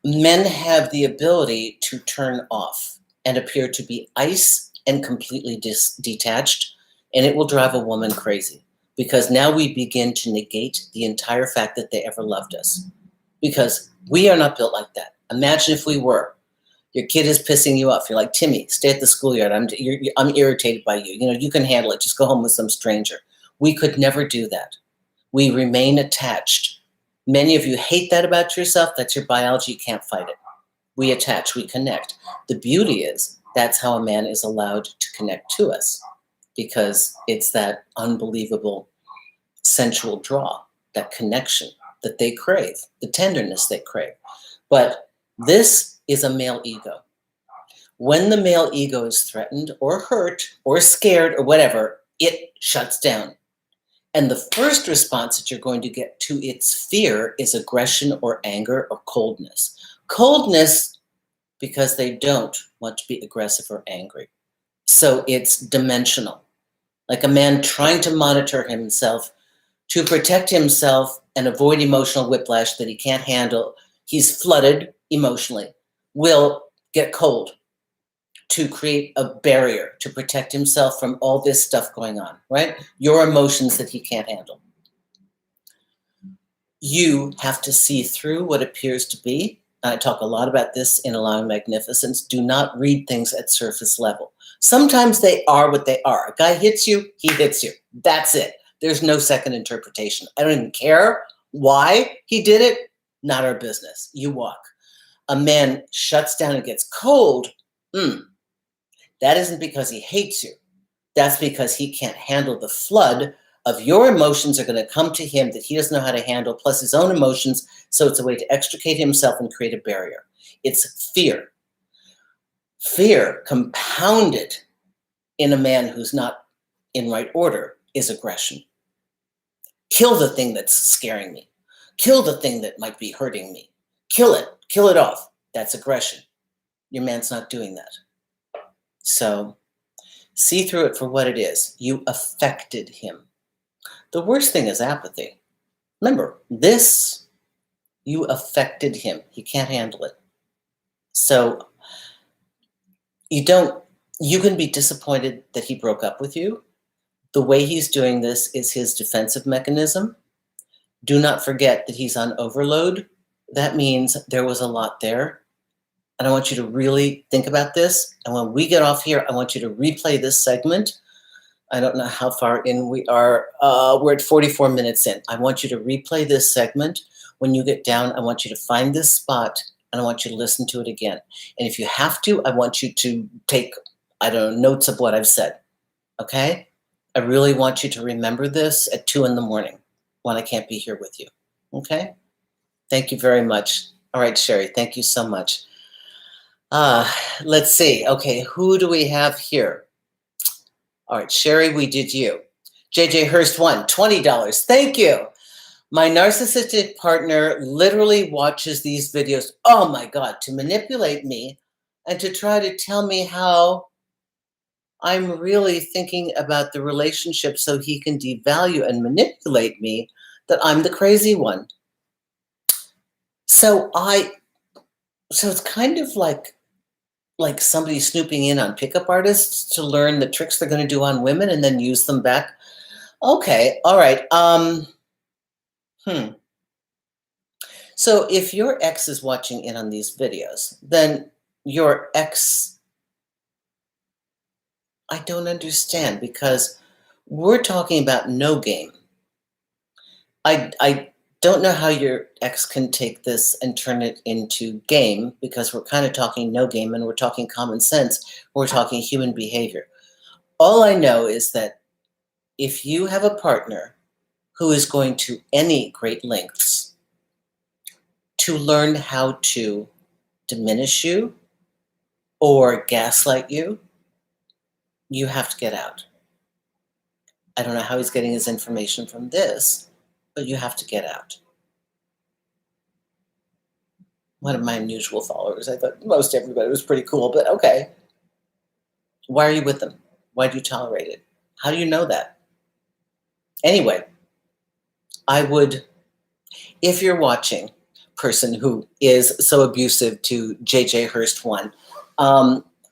Men have the ability to turn off and appear to be ice and completely detached, and it will drive a woman crazy because now we begin to negate the entire fact that they ever loved us because we are not built like that. Imagine if we were. Your kid is pissing you off. You're like, Timmy, stay at the schoolyard. I'm irritated by you. You can handle it. Just go home with some stranger. We could never do that. We remain attached. Many of you hate that about yourself. That's your biology. You can't fight it. We attach, we connect. The beauty is that's how a man is allowed to connect to us because it's that unbelievable sensual draw, that connection that they crave, the tenderness they crave. But this is a male ego. When the male ego is threatened or hurt or scared or whatever, it shuts down. And the first response that you're going to get to its fear is aggression or anger or coldness. Coldness because they don't want to be aggressive or angry. So it's dimensional. Like a man trying to monitor himself to protect himself and avoid emotional whiplash that he can't handle. He's flooded emotionally, will get cold to create a barrier to protect himself from all this stuff going on, right? Your emotions that he can't handle. You have to see through what appears to be. I talk a lot about this in Allowing Magnificence. Do not read things at surface level. Sometimes they are what they are. A guy hits you, he hits you. That's it. There's no second interpretation. I don't even care why he did it. Not our business. You walk. A man shuts down and gets cold. That isn't because he hates you. That's because he can't handle the flood of your emotions are going to come to him that he doesn't know how to handle, plus his own emotions. So it's a way to extricate himself and create a barrier. It's fear. Fear compounded in a man who's not in right order is aggression. Kill the thing that's scaring me. Kill the thing that might be hurting me. Kill it off. That's aggression. Your man's not doing that. So see through it for what it is. You affected him. The worst thing is apathy. Remember, you affected him. He can't handle it. So you can be disappointed that he broke up with you. The way he's doing this is his defensive mechanism. Do not forget that he's on overload. That means there was a lot there. And I want you to really think about this. And when we get off here, I want you to replay this segment. I don't know how far in we are. We're at 44 minutes in. I want you to replay this segment. When you get down, I want you to find this spot and I want you to listen to it again. And if you have to, I want you to take, notes of what I've said. Okay? I really want you to remember this at 2 in the morning when I can't be here with you. Okay? Thank you very much. All right, Sherry, thank you so much. Let's see. Okay, who do we have here? All right, Sherry, we did you. JJ Hurst won $20. Thank you. My narcissistic partner literally watches these videos, oh my God, to manipulate me and to try to tell me how I'm really thinking about the relationship so he can devalue and manipulate me, that I'm the crazy one. So it's kind of like somebody snooping in on pickup artists to learn the tricks they're going to do on women and then use them back. Okay, all right. So if your ex is watching in on these videos, then your ex, I don't understand, because we're talking about no game. I don't know how your ex can take this and turn it into game, because we're kind of talking no game and we're talking common sense. We're talking human behavior. All I know is that if you have a partner who is going to any great lengths to learn how to diminish you or gaslight you, you have to get out. I don't know how he's getting his information from this, but you have to get out. One of my unusual followers. I thought most everybody was pretty cool, but okay. Why are you with them? Why do you tolerate it? How do you know that? Anyway, I would, if you're watching, person who is so abusive to JJ Hurst 1,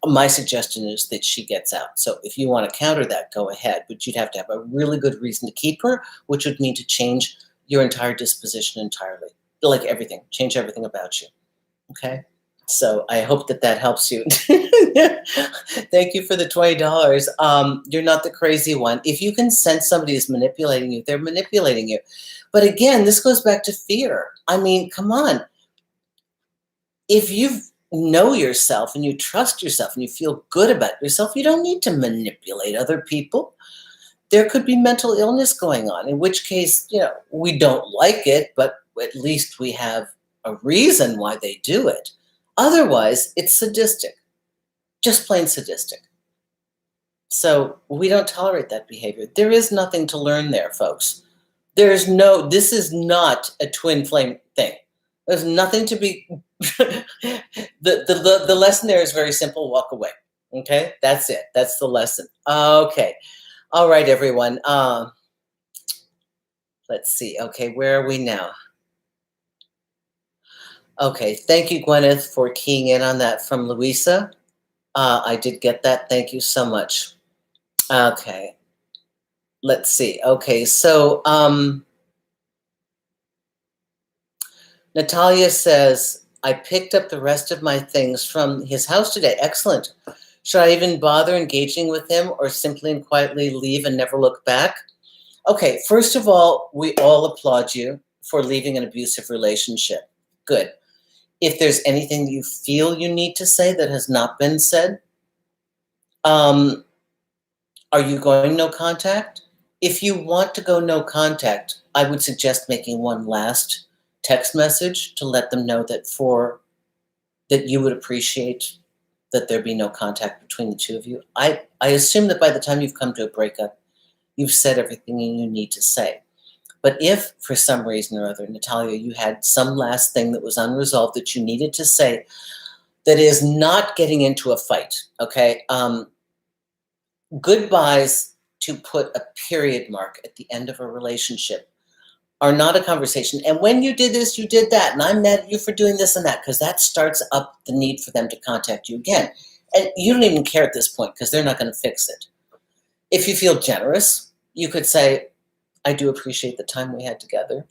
my suggestion is that she gets out. So if you want to counter that, go ahead, but you'd have to have a really good reason to keep her, which would mean to change your entire disposition entirely. Like everything, change everything about you. Okay? So I hope that helps you. Thank you for the $20. You're not the crazy one. If you can sense somebody is manipulating you, they're manipulating you. But again, this goes back to fear. I mean, come on. If you know yourself and you trust yourself and you feel good about yourself, you don't need to manipulate other people. There could be mental illness going on, in which case, we don't like it, but at least we have a reason why they do it. Otherwise, it's sadistic, just plain sadistic. So we don't tolerate that behavior. There is nothing to learn there, folks. This is not a twin flame thing. There's nothing to be, the lesson there is very simple, walk away. Okay, that's it. That's the lesson. Okay, all right, everyone. Let's see. Okay, where are we now? Okay, thank you, Gwyneth, for keying in on that from Louisa. I did get that. Thank you so much. Okay, let's see. Okay, so Natalia says, I picked up the rest of my things from his house today. Excellent. Should I even bother engaging with him or simply and quietly leave and never look back? Okay, first of all, we all applaud you for leaving an abusive relationship. Good. If there's anything you feel you need to say that has not been said, are you going no contact? If you want to go no contact, I would suggest making one last text message to let them know that you would appreciate that there be no contact between the two of you. I assume that by the time you've come to a breakup, you've said everything you need to say. But if, for some reason or other, Natalia, you had some last thing that was unresolved that you needed to say that is not getting into a fight, okay? Goodbyes to put a period mark at the end of a relationship are not a conversation. And when you did this, you did that, and I'm mad at you for doing this and that, because that starts up the need for them to contact you again. And you don't even care at this point because they're not going to fix it. If you feel generous, you could say, I do appreciate the time we had together.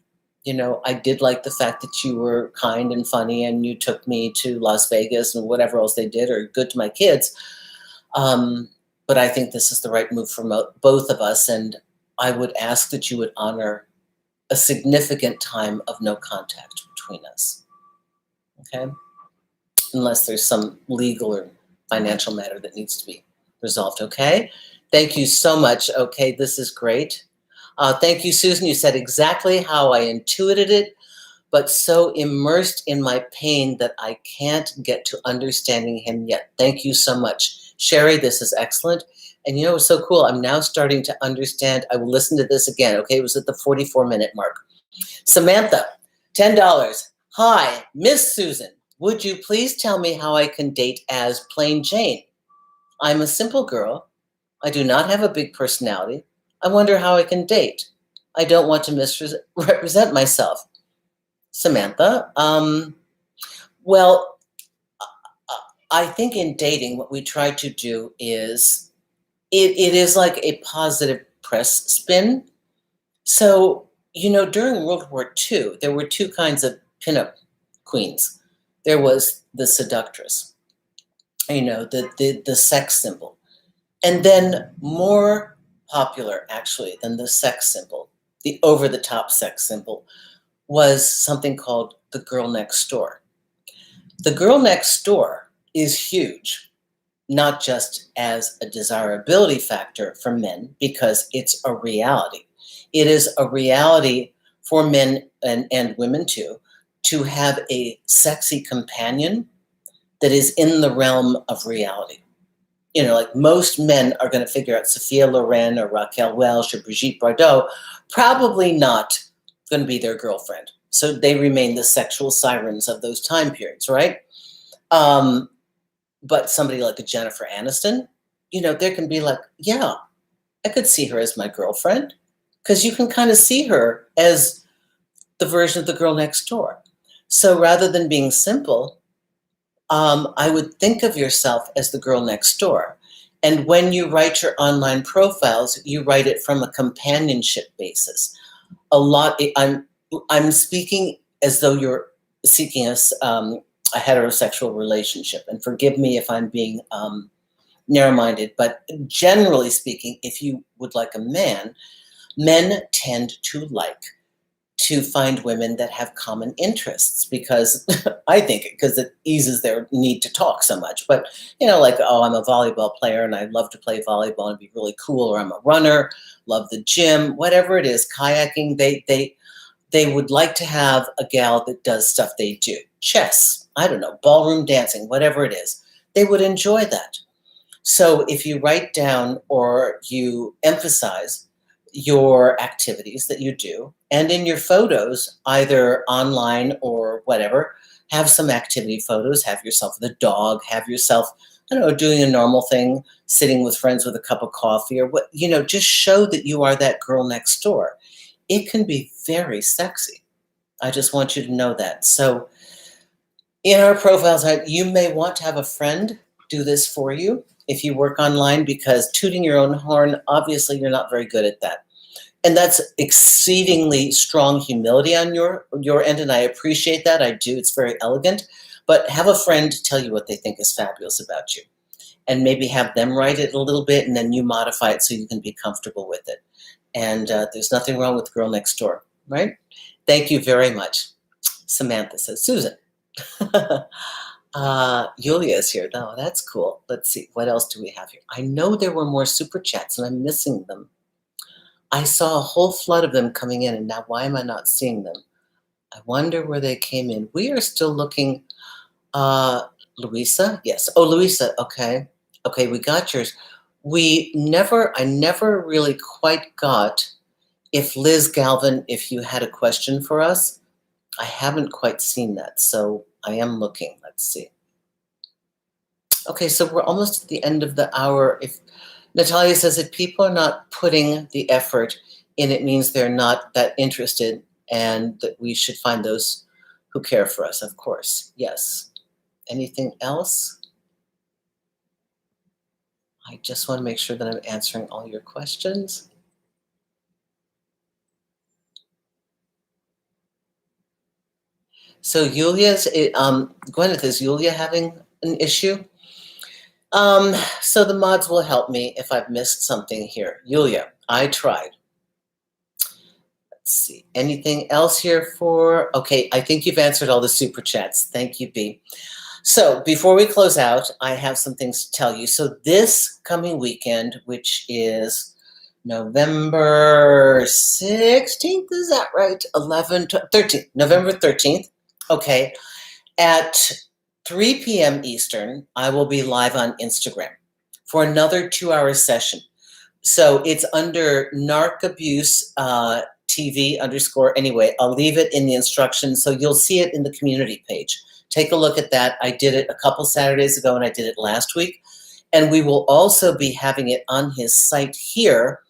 I did like the fact that you were kind and funny and you took me to Las Vegas and whatever else they did, or good to my kids. But I think this is the right move for both of us. And I would ask that you would honor a significant time of no contact between us. Okay? Unless there's some legal or financial matter that needs to be resolved. Okay? Thank you so much. Okay, this is great. Thank you, Susan. You said exactly how I intuited it, but so immersed in my pain that I can't get to understanding him yet. Thank you so much. Sherry, this is excellent. And it's so cool. I'm now starting to understand. I will listen to this again. Okay, it was at the 44-minute mark. Samantha, $10. Hi, Miss Susan. Would you please tell me how I can date as plain Jane? I'm a simple girl. I do not have a big personality. I wonder how I can date. I don't want to misrepresent myself. Samantha, well, I think in dating, what we try to do is, it is like a positive press spin. So, during World War II, there were two kinds of pinup queens. There was the seductress, the sex symbol. And then more popular, actually, than the sex symbol, the over-the-top sex symbol, was something called the girl next door. The girl next door is huge, not just as a desirability factor for men, because it's a reality. It is a reality for men and women too, to have a sexy companion that is in the realm of reality. Like most men are going to figure out Sophia Loren or Raquel Welch or Brigitte Bardot, probably not going to be their girlfriend. So they remain the sexual sirens of those time periods, right? But somebody like a Jennifer Aniston, there can be like, yeah, I could see her as my girlfriend, because you can kind of see her as the version of the girl next door. So rather than being simple, I would think of yourself as the girl next door. And when you write your online profiles, you write it from a companionship basis. I'm speaking as though you're seeking a heterosexual relationship. And forgive me if I'm being narrow-minded, but generally speaking, if you would like a man, men tend to find women that have common interests, because because it eases their need to talk so much. But, like, oh, I'm a volleyball player and I love to play volleyball and be really cool, or I'm a runner, love the gym, whatever it is, kayaking, they would like to have a gal that does stuff they do. Chess, I don't know, ballroom dancing, whatever it is. They would enjoy that. So if you write down or you emphasize your activities that you do, and in your photos, either online or whatever, have some activity photos, have yourself with a dog, have yourself, I don't know, doing a normal thing, sitting with friends with a cup of coffee, or what, just show that you are that girl next door. It can be very sexy. I just want you to know that. So in our profiles, you may want to have a friend do this for you if you work online, because tooting your own horn, obviously you're not very good at that. And that's exceedingly strong humility on your end, and I appreciate that. I do. It's very elegant. But have a friend tell you what they think is fabulous about you, and maybe have them write it a little bit, and then you modify it so you can be comfortable with it. And there's nothing wrong with girl next door, right? Thank you very much. Samantha says, Susan. Yulia is here. No, that's cool. Let's see. What else do we have here? I know there were more super chats and I'm missing them. I saw a whole flood of them coming in, and now why am I not seeing them? I wonder where they came in. We are still looking. Louisa? Yes. Oh, Louisa. Okay. Okay, we got yours. I never really quite got if Liz Galvin, if you had a question for us. I haven't quite seen that, so I am looking. Let's see. Okay, so we're almost at the end of the hour. If Natalia says if people are not putting the effort in, it means they're not that interested, and that we should find those who care for us, of course. Yes. Anything else? I just want to make sure that I'm answering all your questions. So Yulia's, Gwyneth, is Yulia having an issue? So the mods will help me if I've missed something here. Yulia, I tried. Let's see. Anything else here for? Okay, I think you've answered all the super chats. Thank you, B. So before we close out, I have some things to tell you. So this coming weekend, which is November 16th, is that right? 13th, November 13th. Okay. At 3 p.m. Eastern, I will be live on Instagram for another 2-hour session. So it's under Narc Abuse TV _ anyway. I'll leave it in the instructions so you'll see it in the community page. Take a look at that. I did it a couple Saturdays ago and I did it last week. And we will also be having it on his site here.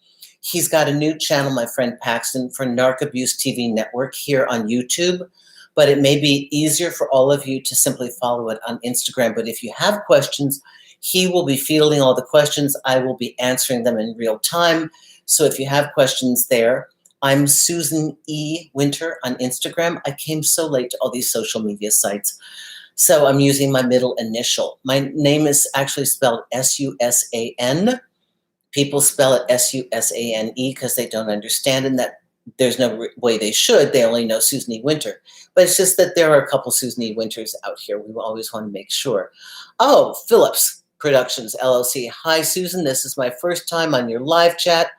He's got a new channel, my friend Paxton, for Narc Abuse TV Network here on YouTube. But it may be easier for all of you to simply follow it on Instagram. But if you have questions, he will be fielding all the questions. I will be answering them in real time. So if you have questions there, I'm Susan E. Winter on Instagram. I came so late to all these social media sites. So I'm using my middle initial. My name is actually spelled S-U-S-A-N. People spell it S-U-S-A-N-E because they don't understand, and that there's no way they should. They only know Susan E. Winter. But it's just that there are a couple Susan E. Winters out here. We always want to make sure. Oh, Phillips Productions, LLC. Hi, Susan. This is my first time on your live chat.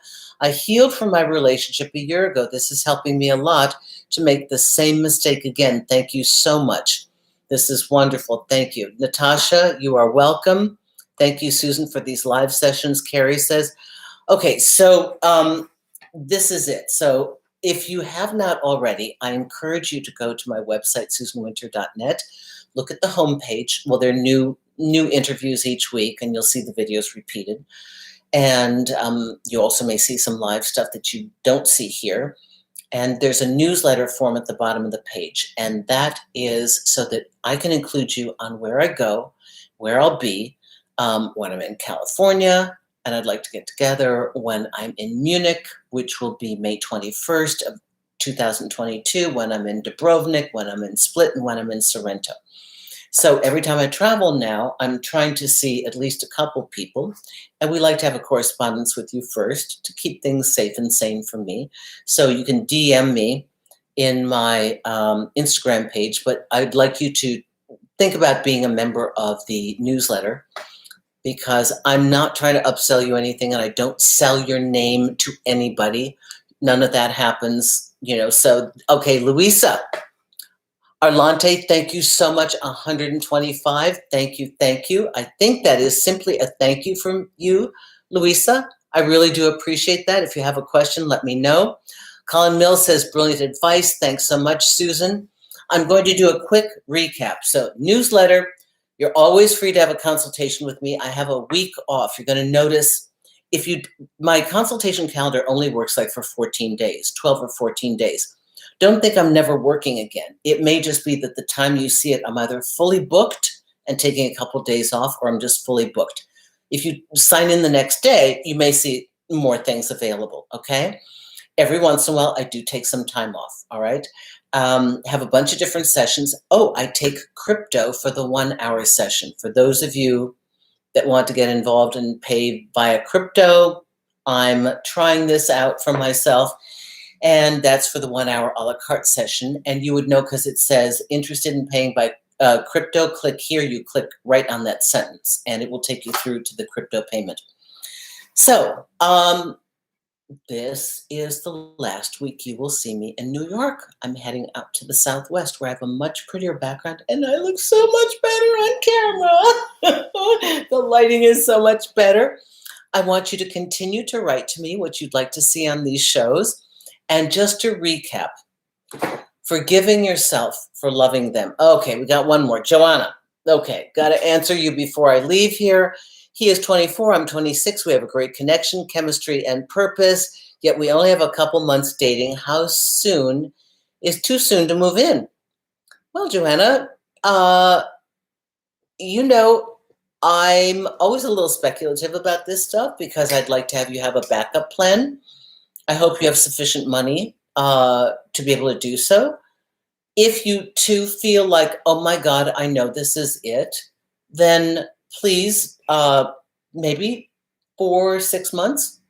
I healed from my relationship a year ago. This is helping me a lot to make the same mistake again. Thank you so much. This is wonderful. Thank you. Natasha, you are welcome. Thank you, Susan, for these live sessions. Carrie says, okay, so this is it. So if you have not already, I encourage you to go to my website, susanwinter.net. Look at the homepage. Well, there are new interviews each week, and you'll see the videos repeated. And you also may see some live stuff that you don't see here. And there's a newsletter form at the bottom of the page. And that is so that I can include you on where I go, where I'll be, when I'm in California, and I'd like to get together when I'm in Munich, which will be May 21st of 2022, when I'm in Dubrovnik, when I'm in Split, and when I'm in Sorrento. So every time I travel now, I'm trying to see at least a couple people, and we like to have a correspondence with you first to keep things safe and sane for me. So you can DM me in my Instagram page, but I'd like you to think about being a member of the newsletter, because I'm not trying to upsell you anything, and I don't sell your name to anybody. None of that happens, So, okay, Luisa Arlante, thank you so much. 125. Thank you. Thank you. I think that is simply a thank you from you, Luisa. I really do appreciate that. If you have a question, let me know. Colin Mills says, brilliant advice. Thanks so much, Susan. I'm going to do a quick recap. So, newsletter, you're always free to have a consultation with me. I have a week off. You're going to notice my consultation calendar only works like for 14 days, 12 or 14 days. Don't think I'm never working again. It may just be that the time you see it, I'm either fully booked and taking a couple of days off, or I'm just fully booked. If you sign in the next day, you may see more things available, okay? Every once in a while, I do take some time off, all right? Have a bunch of different sessions. Oh, I take crypto for the 1-hour session. For those of you that want to get involved and pay via crypto, I'm trying this out for myself. And that's for the 1-hour a la carte session. And you would know because it says interested in paying by crypto, click here. You click right on that sentence and it will take you through to the crypto payment. So this is the last week you will see me in New York. I'm heading out to the Southwest where I have a much prettier background and I look so much better on camera. The lighting is so much better. I want you to continue to write to me what you'd like to see on these shows. And just to recap, forgiving yourself for loving them. Okay, we got one more. Joanna. Okay, got to answer you before I leave here. He is 24, I'm 26. We have a great connection, chemistry, and purpose, yet we only have a couple months dating. How soon is too soon to move in? Well, Joanna, I'm always a little speculative about this stuff because I'd like to have you have a backup plan. I hope you have sufficient money to be able to do so. If you too feel like, oh my God, I know this is it, then please, maybe 4 or 6 months,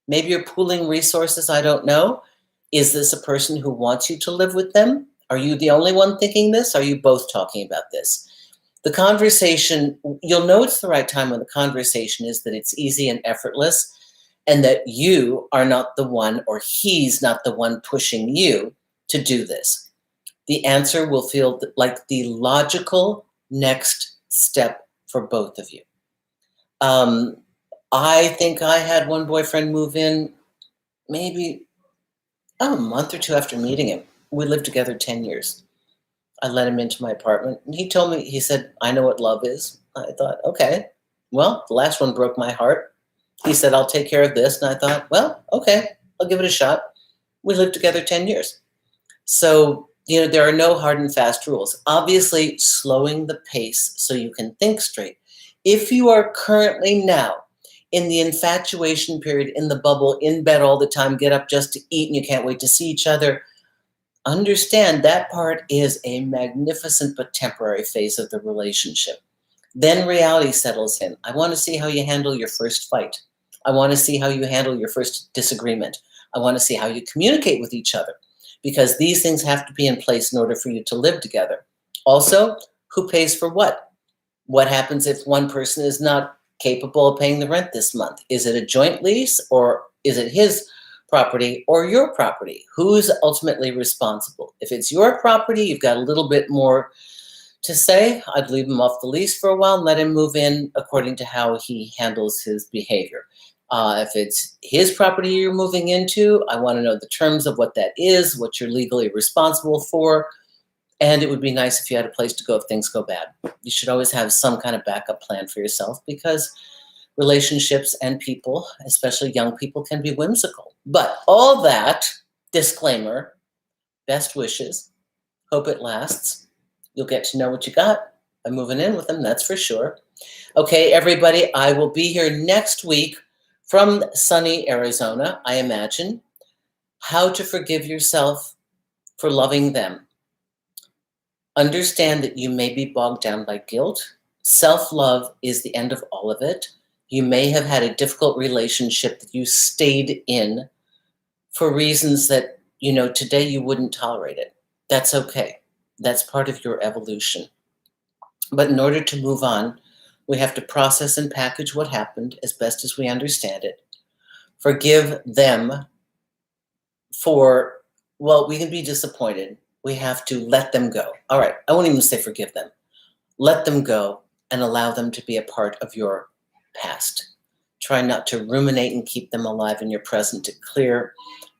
maybe you're pooling resources, I don't know. Is this a person who wants you to live with them? Are you the only one thinking this? Are you both talking about this? The conversation, you'll know it's the right time when the conversation is that it's easy and effortless, and that you are not the one, or he's not the one pushing you to do this. The answer will feel like the logical next step for both of you. I think I had one boyfriend move in maybe a month or two after meeting him. We lived together 10 years. I let him into my apartment, and he told me, he said, I know what love is. I thought, okay, well, the last one broke my heart. He said, I'll take care of this. And I thought, well, okay, I'll give it a shot. We lived together 10 years. So, there are no hard and fast rules. Obviously, slowing the pace so you can think straight. If you are currently now in the infatuation period, in the bubble, in bed all the time, get up just to eat, and you can't wait to see each other, understand that part is a magnificent but temporary phase of the relationship. Then reality settles in. I want to see how you handle your first fight. I want to see how you handle your first disagreement. I want to see how you communicate with each other, because these things have to be in place in order for you to live together. Also, who pays for what? What happens if one person is not capable of paying the rent this month? Is it a joint lease, or is it his property or your property? Who's ultimately responsible? If it's your property, you've got a little bit more to say. I'd leave him off the lease for a while and let him move in according to how he handles his behavior. If it's his property you're moving into, I want to know the terms of what that is, what you're legally responsible for. And it would be nice if you had a place to go if things go bad. You should always have some kind of backup plan for yourself, because relationships and people, especially young people, can be whimsical. But all that, disclaimer, best wishes, hope it lasts. You'll get to know what you got by moving in with them, that's for sure. Okay, everybody, I will be here next week from sunny Arizona, I imagine. How to forgive yourself for loving them. Understand that you may be bogged down by guilt. Self-love is the end of all of it. You may have had a difficult relationship that you stayed in for reasons that, today you wouldn't tolerate it. That's okay. That's part of your evolution. But in order to move on, we have to process and package what happened as best as we understand it. Forgive them for, well, we can be disappointed. We have to let them go. All right, I won't even say forgive them. Let them go and allow them to be a part of your past. Try not to ruminate and keep them alive in your present, to clear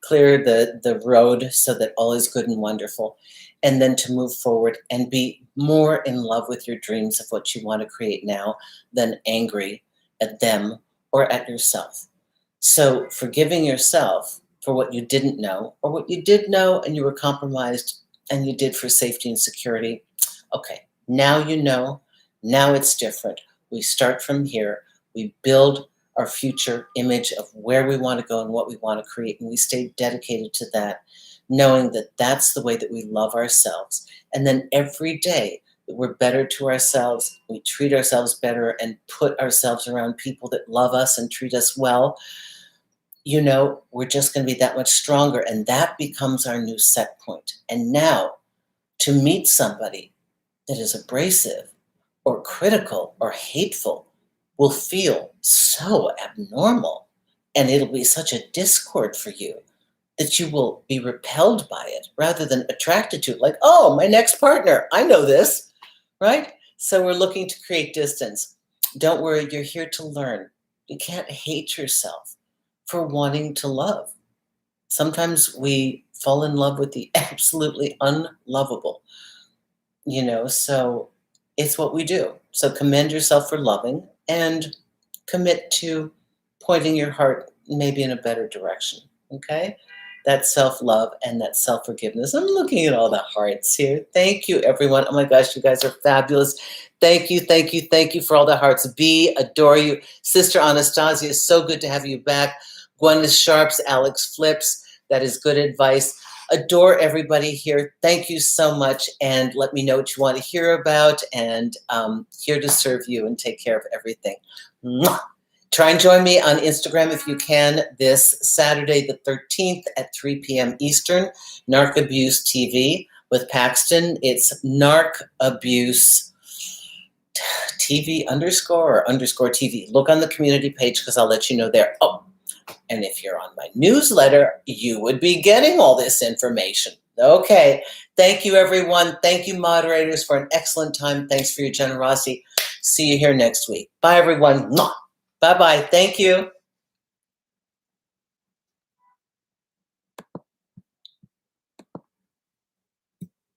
the road so that all is good and wonderful, and then to move forward and be more in love with your dreams of what you want to create now than angry at them or at yourself. So forgiving yourself for what you didn't know, or what you did know and you were compromised and you did for safety and security. Okay, now you know, now it's different. We start from here. We build our future image of where we want to go and what we want to create, and we stay dedicated to that, knowing that that's the way that we love ourselves. And then every day that we're better to ourselves, we treat ourselves better and put ourselves around people that love us and treat us well, we're just going to be that much stronger, and that becomes our new set point. And now, to meet somebody that is abrasive or critical or hateful will feel so abnormal, and it'll be such a discord for you that you will be repelled by it rather than attracted to it. Like, oh, my next partner, I know this, right? So we're looking to create distance. Don't worry, you're here to learn. You can't hate yourself for wanting to love. Sometimes we fall in love with the absolutely unlovable, so it's what we do. So commend yourself for loving and commit to pointing your heart maybe in a better direction, okay? That self-love and that self-forgiveness. I'm looking at all the hearts here. Thank you, everyone. Oh my gosh, you guys are fabulous. Thank you, thank you, thank you for all the hearts. B, adore you. Sister Anastasia, so good to have you back. Gwyneth Sharps, Alex Flips, that is good advice. adore everybody here. Thank you so much. And let me know what you want to hear about. And here to serve you and take care of everything. Mwah! Try and join me on Instagram if you can this Saturday the 13th at 3 p.m. Eastern, Narc Abuse TV with Paxton. It's Narc Abuse TV __ TV. Look on the community page because I'll let you know there. Oh, and if you're on my newsletter, you would be getting all this information. Okay. Thank you, everyone. Thank you, moderators, for an excellent time. Thanks for your generosity. See you here next week. Bye, everyone. Bye-bye. Thank you.